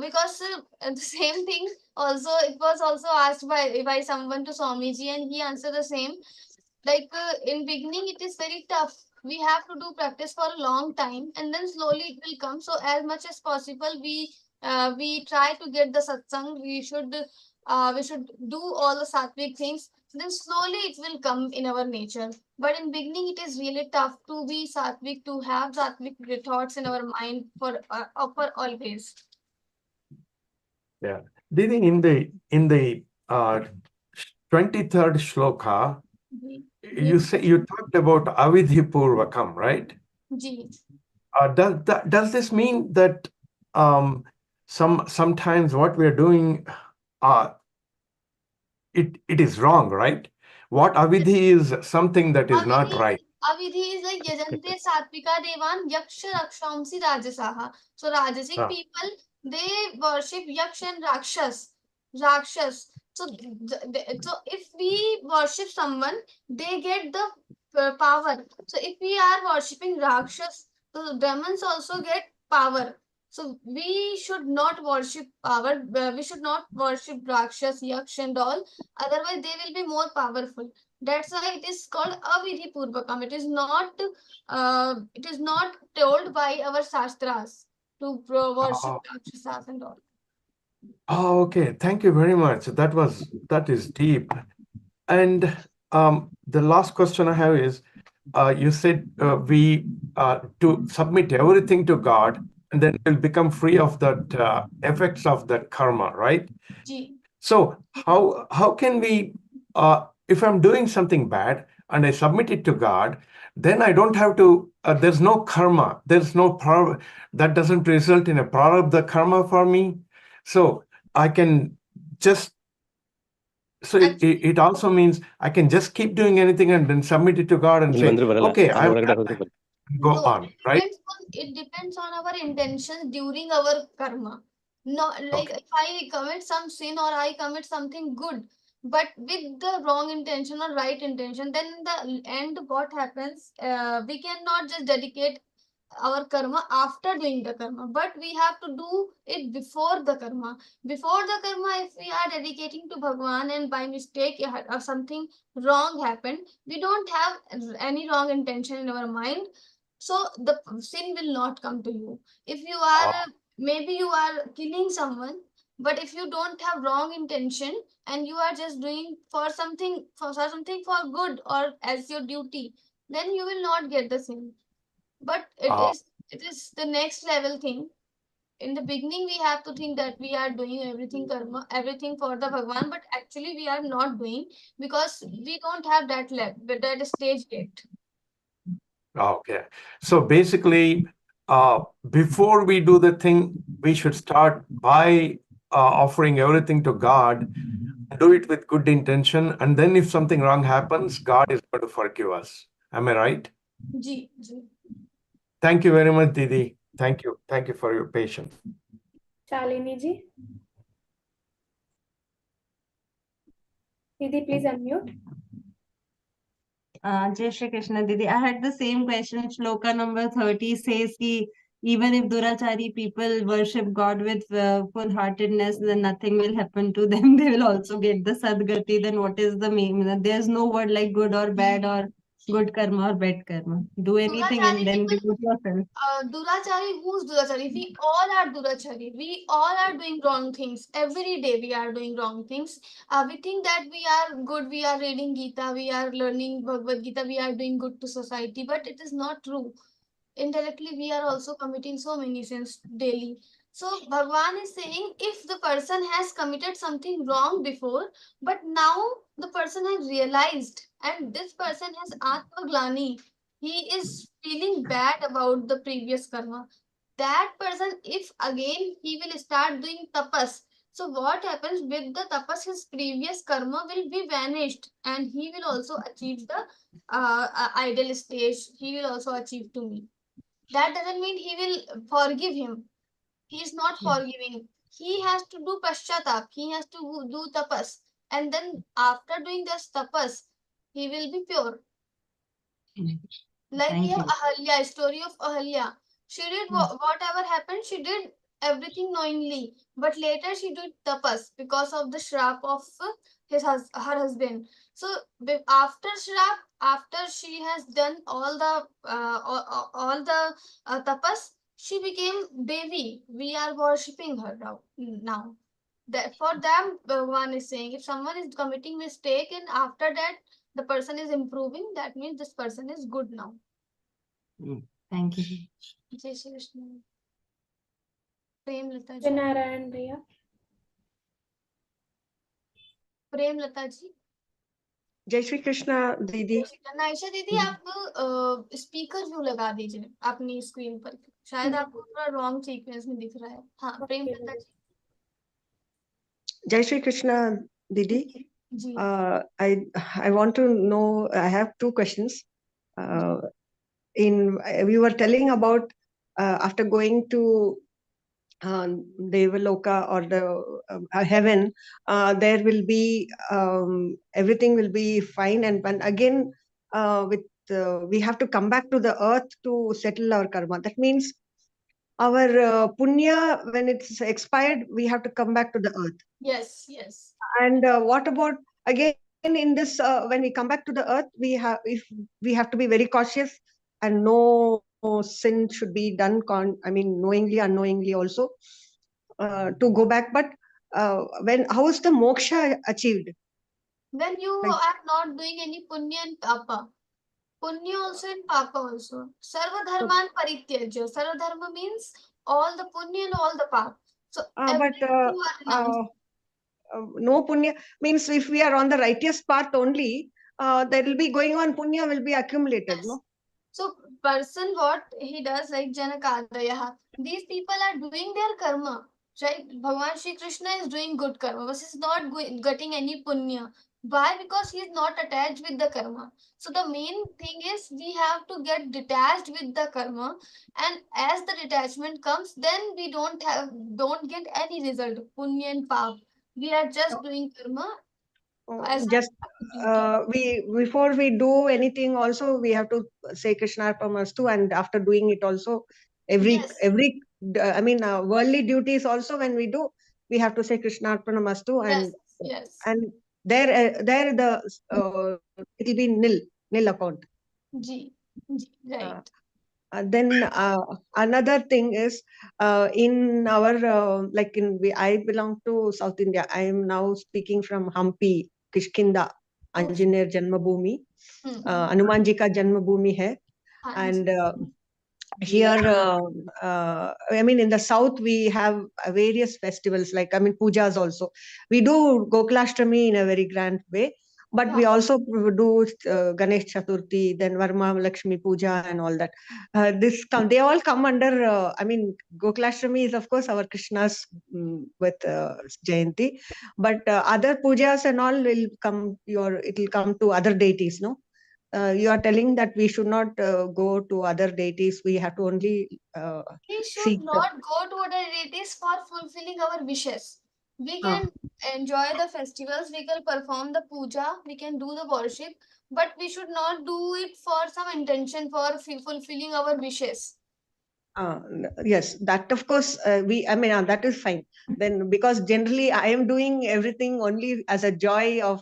Because the same thing also, it was also asked by someone to Swamiji, and he answered the same. Like in beginning, it is very tough. We have to do practice for a long time, and then slowly it will come. So as much as possible, we try to get the satsang. We should do all the sattvic things. Then slowly it will come in our nature. But in beginning, it is really tough to be sattvic, to have sattvic thoughts in our mind for always. Yeah. Didi, in the 23rd shloka, you talked about avidhi purvakam, right? Ji. Does this mean that sometimes what we are doing, it is wrong, right? What avidhi is something that is not right. Avidhi is like yajante satvika devan yaksha rakshamsi rajasaha. So rajasic Ah. people, they worship yaksh and rakshas. So if we worship someone, they get the power. So if we are worshipping rakshas, the demons also get power. So we should not worship power. We should not worship rakshas, yaksh and all. Otherwise, they will be more powerful. That's why it is called avidhi purvakam. It is not told by our shastras to worship rakshasas and all. Oh, okay. Thank you very much. That is deep. And the last question I have is, you said we to submit everything to God, and then we'll become free of that effects of that karma, right? Ji. So how can we, if I'm doing something bad and I submit it to God, then I don't have to, there's no karma, there's no that doesn't result in a prarabdha karma for me. So I can just, so it also means I can just keep doing anything and then submit it to God and say, okay, I'll go on, right? It depends on our intentions during our karma. Not like if I commit some sin or I commit something good, but with the wrong intention or right intention, then in the end, what happens? We cannot just dedicate our karma after doing the karma, but we have to do it before the karma. Before the karma, if we are dedicating to Bhagwan and by mistake or something wrong happened, we don't have any wrong intention in our mind, so the sin will not come to you. If you are maybe you are killing someone, but if you don't have wrong intention and you are just doing for something for good or as your duty, then you will not get the sin. But it is the next level thing. In the beginning, we have to think that we are doing everything karma, everything for the Bhagwan, but actually we are not doing because we don't have that level, that stage yet. Okay. So basically, before we do the thing, we should start by offering everything to God, do it with good intention, and then if something wrong happens, God is going to forgive us. Am I right? Ji, ji. Thank you very much, Didi. Thank you. Thank you for your patience. Shalini ji. Didi, please unmute. Jai Shri Krishna Didi. I had the same question. Shloka number 30 says ki even if Durachari people worship God with full-heartedness, then nothing will happen to them. They will also get the Sadgati. Then what is the meaning? There's no word like good or bad or good karma or bad karma. Do anything and then reward yourself. Durachari, who's Durachari? We all are Durachari. We all are doing wrong things. Every day we are doing wrong things. We think that we are good, we are reading Geeta, we are learning Bhagavad-Gītā, we are doing good to society, but it is not true. Indirectly, we are also committing so many sins daily. So Bhagwan is saying if the person has committed something wrong before, but now the person has realized and this person has Atma Glani, he is feeling bad about the previous karma. That person, if again he will start doing tapas, so what happens with the tapas, his previous karma will be vanished and he will also achieve the ideal stage. He will also achieve to me. That doesn't mean he will forgive him. He is not forgiving. he has to do paschatap, he has to do tapas, and then after doing this tapas, he will be pure. Like we Thank have you. Ahalya, story of Ahalya. She did whatever happened, she did everything knowingly, but later she did tapas because of the shrap of her husband. So after shrap, after she has done all the tapas, she became Devi. We are worshipping her now. That for them, one is saying if someone is committing mistake and after that the person is improving, that means this person is good now. Thank you. Jai Shri Krishna. Prem Lata ji. Vinarayan Bhaiya. Prem Lata ji. जय श्री कृष्णा दीदी। नाइशा दीदी आप speaker view लगा दीजिए अपनी screen पर, शायद आपको थोड़ा रॉन्ग सीक्वेंस में दिख रहा है। हाँ, प्रेम लता जी। जय श्री कृष्णा दीदी। जी। I want to know, I have two questions. We were telling about after going to Devaloka or the heaven, there will be everything will be fine, and again we have to come back to the earth to settle our karma. That means our punya, when it's expired, we have to come back to the earth. Yes, yes. And what about again in this when we come back to the earth, we have to be very cautious, and no sin should be done, knowingly, unknowingly also, to go back. But how is the moksha achieved? When you are not doing any punya and papa. Punya also and papa also. Sarva dharman parityajya. Sarva dharma means all the punya and all the papa. So no punya means if we are on the righteous path only, there will be going on, punya will be accumulated. Yes. No. So person, what he does, like Janakadaya, these people are doing their karma, right? Bhagavan Shri Krishna is doing good karma, but he's not getting any punya. Why? Because he is not attached with the karma. So the main thing is we have to get detached with the karma, and as the detachment comes, then we don't get any result, punya and pap. We are just doing karma. Just before we do anything, also we have to say Krishnarpamastu, and after doing it also, every worldly duties also, when we do, we have to say Krishnarpamastu, and there the it will be nil account. Ji, right. Then another thing is in our I belong to South India. I am now speaking from Hampi, Kishkinda, Anjaneer Janmabhoomi. Hanuman ji ka Janmabhoomi hai. And here in the south we have various festivals, pujas also. We do Gokulashtami in a very grand way, but we also do Ganesh Chaturthi, then Verma Lakshmi Puja and all that. They all come under Gokulashtami is of course our Krishna's with Jayanti, but other pujas and all will come, it will come to other deities, no? You are telling that we should not go to other deities. We have to only we should not go to other deities for fulfilling our wishes. We can enjoy the festivals, we can perform the puja, we can do the worship, but we should not do it for some intention for fulfilling our wishes. Yes, that of course that is fine. Then because generally I am doing everything only as a joy of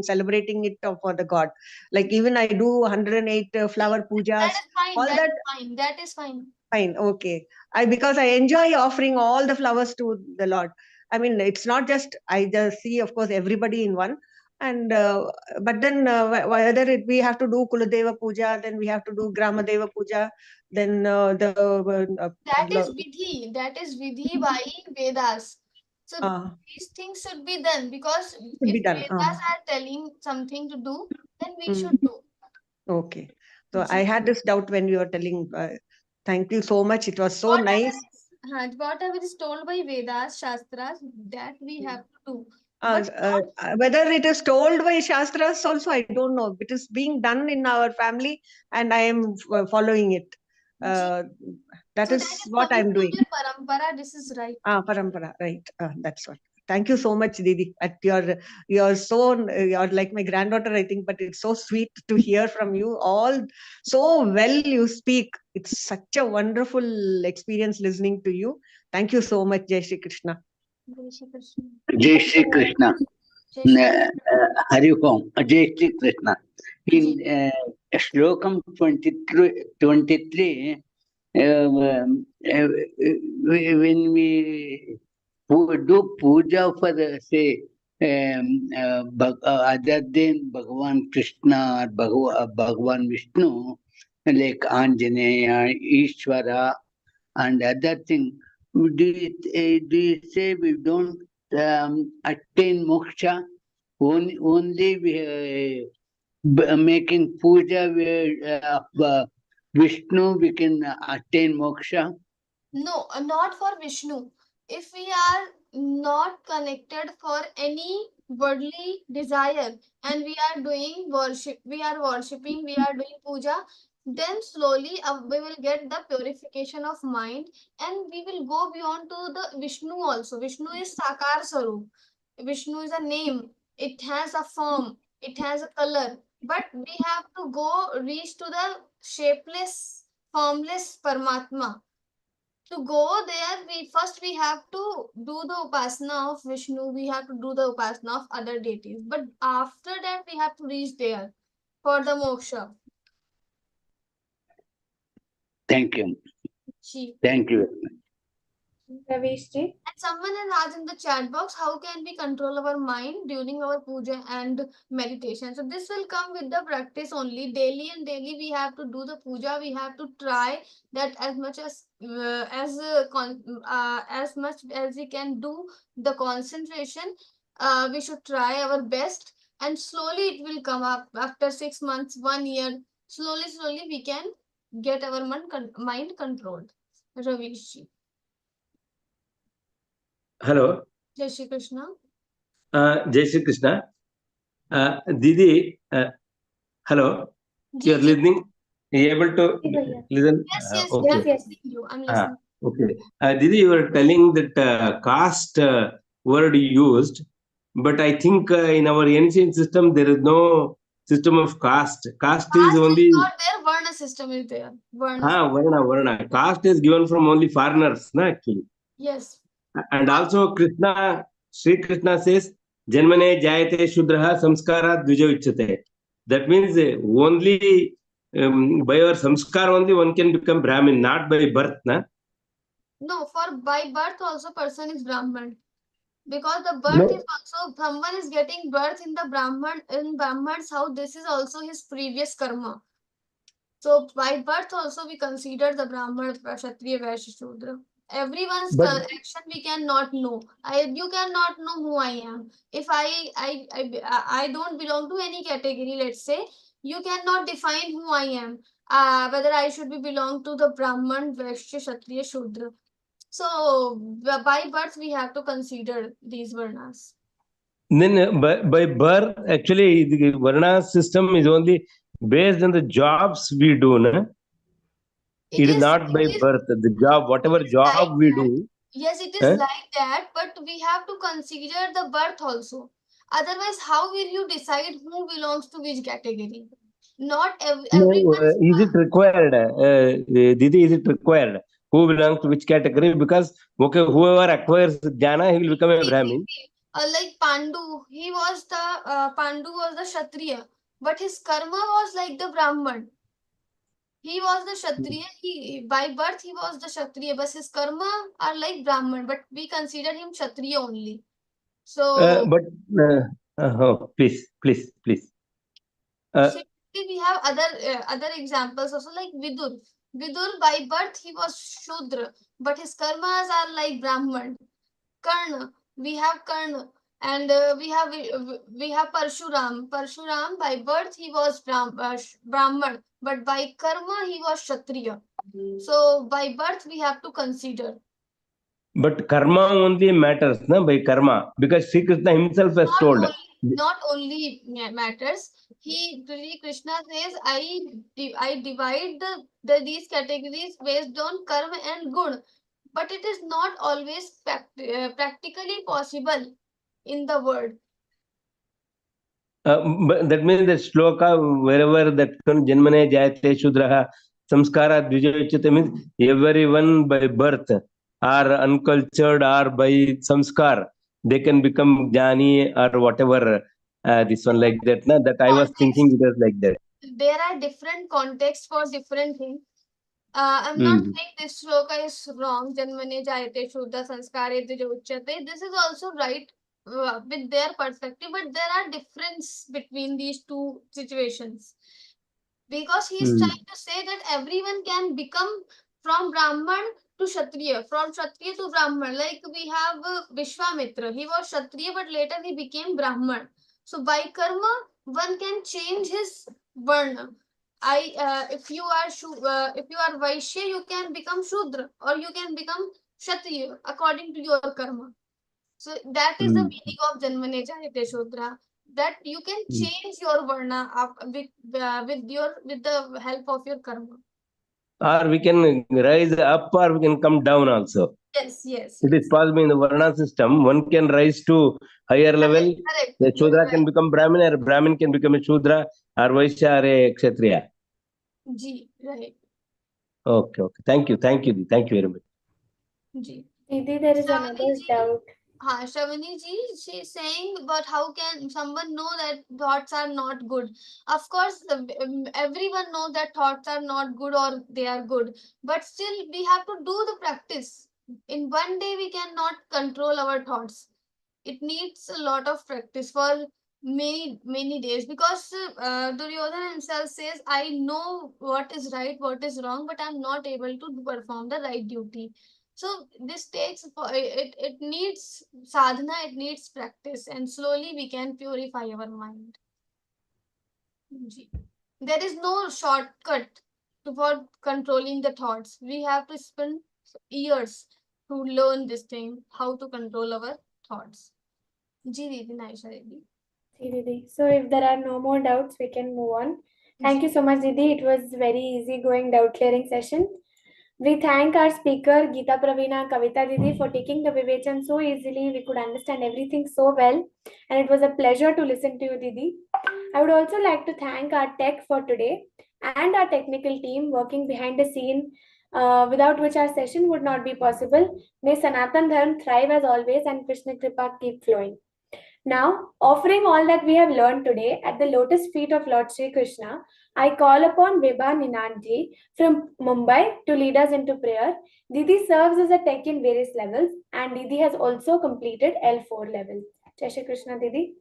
celebrating it for the God. Like even I do 108 flower pujas. That is fine. That is fine. Fine, okay. Because I enjoy offering all the flowers to the Lord. It's not just I just see, of course, everybody in one. And but then whether we have to do Kuladeva Puja, then we have to do Grama Deva Puja, then that is vidhi. That is vidhi by Vedas. So these things should be done, because if Vedas are telling something to do, then we should do. Okay. So I had this doubt when you were telling. Thank you so much. It was so nice. Whatever is told by Vedas, Shastras, that we have to do. Whether it is told by Shastras also, I don't know. It is being done in our family and I am following it. That So is that is what coming I'm from doing. your parampara. This is right. Parampara, right. That's what. Thank you so much, Didi. You're like my granddaughter, I think, but it's so sweet to hear from you. All so well you speak. It's such a wonderful experience listening to you. Thank you so much, Jai Shri Krishna. Jai Shri Krishna. Jai Shri Krishna. Jai Shri Hari Om. Jai Shri Krishna. In Shlokam 23, when we do puja for, say, other than Bhagavan Krishna or Bhagavan Vishnu, like Anjaneya, Ishvara, and other thing, do you say we don't attain moksha? Only we, making puja of Vishnu, we can attain moksha? No, not for Vishnu. If we are not connected for any worldly desire and we are doing worship, we are worshipping, we are doing puja, then slowly we will get the purification of mind and we will go beyond to the Vishnu also. Vishnu is Sakar Sarup. Vishnu is a name. It has a form. It has a color. But we have to go reach to the shapeless, formless Paramatma. To go there, we have to do the upasana of Vishnu, we have to do the upasana of other deities. But after that, we have to reach there for the moksha. Thank you. Ji. Thank you. Ravish ji. And someone has asked in the chat box, how can we control our mind during our puja and meditation? So this will come with the practice only. Daily and daily we have to do the puja. We have to try that as much as much as we can do the concentration. We should try our best, and slowly it will come up after 6 months, 1 year. Slowly we can get our mind controlled. Ravish ji. Hello. Jai Shri Krishna. Jai Shri Krishna. Didi, hello. You are listening? Are you able to listen? Yes, Okay. yes. I'm listening. Okay. Didi, you were telling that caste word you used, but I think in our ancient system there is no system of caste. Caste is only. Is not there. Varna system is there. Varna. Caste is given from only foreigners, na, actually. Yes. And also Sri Krishna says, Janmane jayate shudraha samskara dvija uchyate. That means only by our samskar only one can become Brahmin, not by birth. Na? No, for by birth also person is Brahman. Because the birth is also, someone is getting birth in the Brahman's house, this is also his previous karma. So by birth also we consider the Brahman, Kshatriya, Vaishya, Shudra. Everyone's action we cannot know. You cannot know who I am. If I don't belong to any category, let's say, you cannot define who I am. Whether I should be belong to the Brahman, Vaishya, Kshatriya, Shudra. So by birth we have to consider these varnas. Then by birth, actually the Varna system is only based on the jobs we do. Na? It is not by birth. The job, whatever job we do. Yes, it is like that, but we have to consider the birth also. Otherwise, how will you decide who belongs to which category? Not everyone. Is it required? Didi, is it required? Who belongs to which category? Because whoever acquires jnana, he will become a Brahmin. Like Pandu, Pandu was the Kshatriya, but his karma was like the Brahman. He was the Kshatriya, by birth he was the Kshatriya, but his karma are like Brahman, but we consider him Kshatriya only. So please. we have other examples also, like Vidur. Vidur by birth he was Shudra, but his karmas are like Brahman. Karna, we have Karna, and we have Parshuram. Parshuram by birth he was Brahman, but by karma he was Kshatriya. So by birth we have to consider. But karma only matters, na, by karma, because Sri Krishna himself has told. not only matters. Sri Krishna says, I divide these categories based on karma and gun, but it is not always practically possible in the world. But that means that shloka, wherever that janmane jayate shudraha samskara dvijayachyate means everyone by birth or uncultured or by samskar, they can become jnani or whatever. This one like that. Na? That I was thinking it was like that. There are different contexts for different things. I'm not saying this shloka is wrong. Janmane jayate shuddha sanskare dvijayachyate. This is also right with their perspective, but there are difference between these two situations, because he is trying to say that everyone can become from Brahman to Kshatriya, from Kshatriya to Brahman. Like we have Vishwamitra, he was Kshatriya, but later he became Brahman. So by karma, one can change his varna. If you are Vaishya, you can become Shudra, or you can become Kshatriya according to your karma. So that is the meaning of Janmane Jayate Shudra, that you can change your varna with the help of your karma. Or we can rise up or we can come down also. Yes, yes. It is possible in the varna system. One can rise to higher level. Correct. The Shudra can become Brahmin, or Brahmin can become a Shudra, or Vaishya or a Kshatriya. Ji, right. Okay. Thank you very much. Ji. Didi, there is another doubt. Shravani ji, she is saying, but how can someone know that thoughts are not good? Of course, everyone knows that thoughts are not good or they are good, but still we have to do the practice. In one day, we cannot control our thoughts. It needs a lot of practice for many days, because Duryodhana himself says, I know what is right, what is wrong, but I'm not able to perform the right duty. So this takes, it needs sadhana, it needs practice, and slowly we can purify our mind. There is no shortcut for controlling the thoughts. We have to spend years to learn this thing, how to control our thoughts. Ji Didi, Naisha Didi. Ji Didi. So if there are no more doubts, we can move on. Thank you so much, Didi. It was very easy going doubt clearing session. We thank our speaker, Geeta Pravina, Kavita Didi, for taking the Vivechan so easily. We could understand everything so well. And it was a pleasure to listen to you, Didi. I would also like to thank our tech for today and our technical team working behind the scene, without which our session would not be possible. May Sanatan Dharma thrive as always and Krishna Kripa keep flowing. Now, offering all that we have learned today at the lotus feet of Lord Sri Krishna, I call upon Vibha Ninadji from Mumbai to lead us into prayer. Didi serves as a tech in various levels, and Didi has also completed L4 level. Jai Shri Krishna, Didi.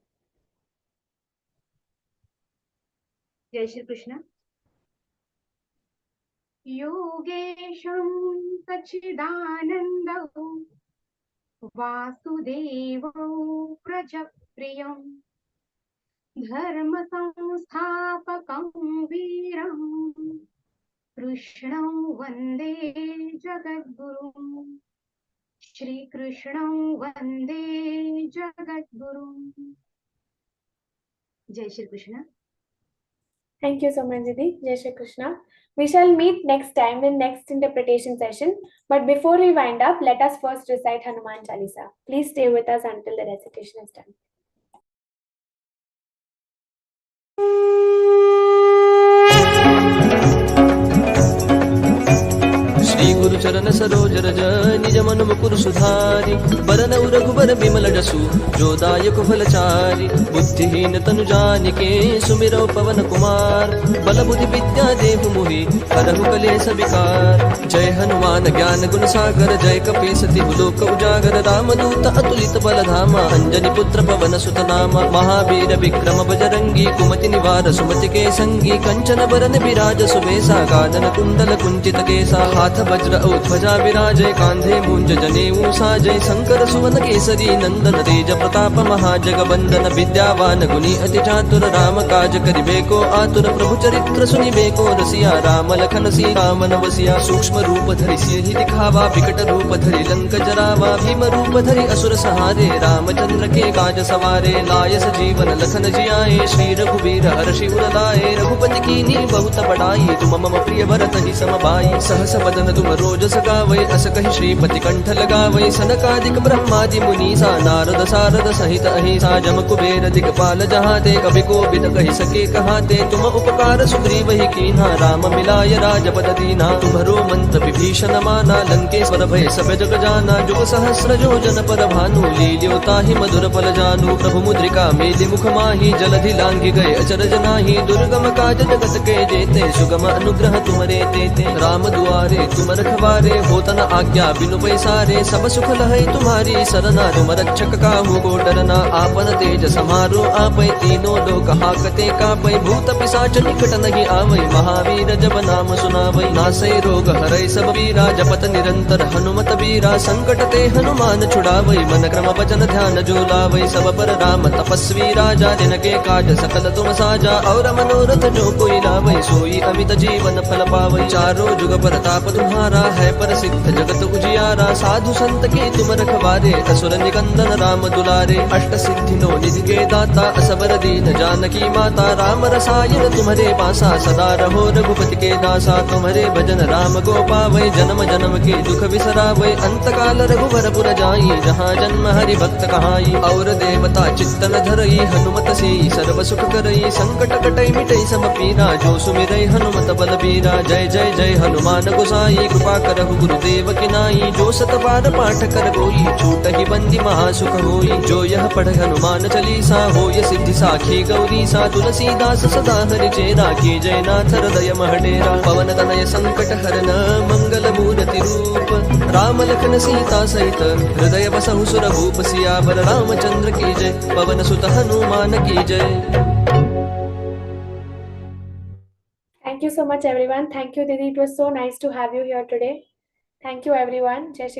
Jai Shri Krishna. Yogesham Sachidanandam Vasudevau Prajapriyam Dharma Samsthapakam Veeram Krishnam Vande Jagadgurum Shri Krishnam Vande Jagadgurum. Jai Shri Krishna. Thank you so much, Didi. Jai Shri Krishna. We shall meet next time in next interpretation session. But before we wind up, let us first recite Hanuman Chalisa. Please stay with us until the recitation is done. Shri गुरु चरण सरोज रज निज मन मुकुर सुधारि बरनउ रघुबर बिमल जसु जो दायक फलचारि बुद्धिहीन तनु जानिके सुमिरौ पवन कुमार बल बुद्धि विद्या देहु मोहि हरहु कलेश विकार जय हनुमान ज्ञान गुण सागर जय कपीस तिहु लोक उजागर रामदूत अतुलित बल धामा अंजनी पुत्र पवन सुत नामा महावीर विक्रम बजरंगी कुमति निवार सुमति के संगी कंचन बरन विराज सुबेसा कानन कुंडल कुंचित केसा हाथ वज्र ध्वजा विराजय कांधे मूंज जनेऊ साजय शंकर सुवन केसरी नंदन तेज प्रताप महाजगवंदन विद्यावान गुणी अति चातुर राम काज करिबे को आतुर प्रभु चरित्र सुनिबे को रसिया राम लखन सीता मन बसिया सूक्ष्म रूप धरि सियहि दिखावा विकट रूप धरि लंक जरावा भीम रूप धरि असुर सहारे रामचंद्र के काज सवारे लाय सजीवन लखन जियाए श्री रघुवीर हर्षि उर लाए रघुपति कीन्ही बहुत बड़ाई तुम मम प्रिय भरत ही समभाई सहस बदन तुम रोज सगावै अस कहि श्रीपति कंठ लगावै सनकादिक ब्रह्मादि मुनीसा नारद सारद सहित अहिसा जम कुबेर दिगपाल जहाते कवि कोविद कहि सके कहाते तुम उपकार सुग्रीव ही कीन्हा राम मिलाय राजपद दीना तुम्हरो मंत्र विभीषण माना लंकेश्वर भय सब जग जाना जुग सहस्र योजन पर भानु लील्यो ताहि मधुर फल जानू प्रभु मुद्रिका मेलि मुख माहि जलधि लांघि गए अचरज नाही दुर्गम काज जगत के जेते सुगम अनुग्रह तुमरे तेते राम दुआरे तुम रखवारे होतन आज्ञा बिनु पैसारे सब सुख लहै तुम्हारी सरना तुम रक्षक काहू को डरना आपन तेज समारो आपै तीनों लोक हाकते कापै भूत पिशाच निकट नहीं आवै महावीर जब नाम सुनावै नासै रोग हरै सब पीरा जपत निरंतर हनुमत बीरा संकट ते हनुमान छुड़ावै मन क्रम वचन ध्यान जो लावै सब पर राम तपस्वी राजा जिनके काज सकल तुम साजा और मनोरथ जो कोई लावै सोई अमित जीवन फल पावै चारों जुग प्रताप तुम्हारा है प्रसिद्ध जगत उजियारा साधु संत के तुम रखवारे असुर निकंदन राम दुलारे अष्ट सिद्धि नो निधि के दाता असबर दीन जानकी माता राम रसायन तुम्हारे पासा सदा रहो रघुपति के दासा तुम्हारे भजन राम को पावै जन्म जन्म के दुख बिसरावै अंत काल रघुवर पुर जाई जहाँ जन्म हरि भक्त कहाई और देवता चित्तन धरई हनुमत से सर्व सुख करई संकट कटई मिटई सब पीरा जो सुमिरै हनुमत बल बीरा जय जय जय हनुमान गोसाई कृपा करहु गुरुदेव की नाई जो सत बार पाठ कर कोई छूटहि बंदी महासुख होई जो यह पढ़ हनुमान चालीसा होय सिद्धि साखी गौरी सा तुलसीदास सदा हरि चेरा की जय नाथ हृदय महडेरा पवन तनय संकट हरन मंगल मूर्ति रूप राम लखन सीता सहित हृदय बसहु सुर भूप सियावर रामचंद्र की जय पवन सुत हनुमान की जय. Thank you so much, everyone. Thank you, Didi. It was so nice to have you here today. Thank you, everyone. Jai Shri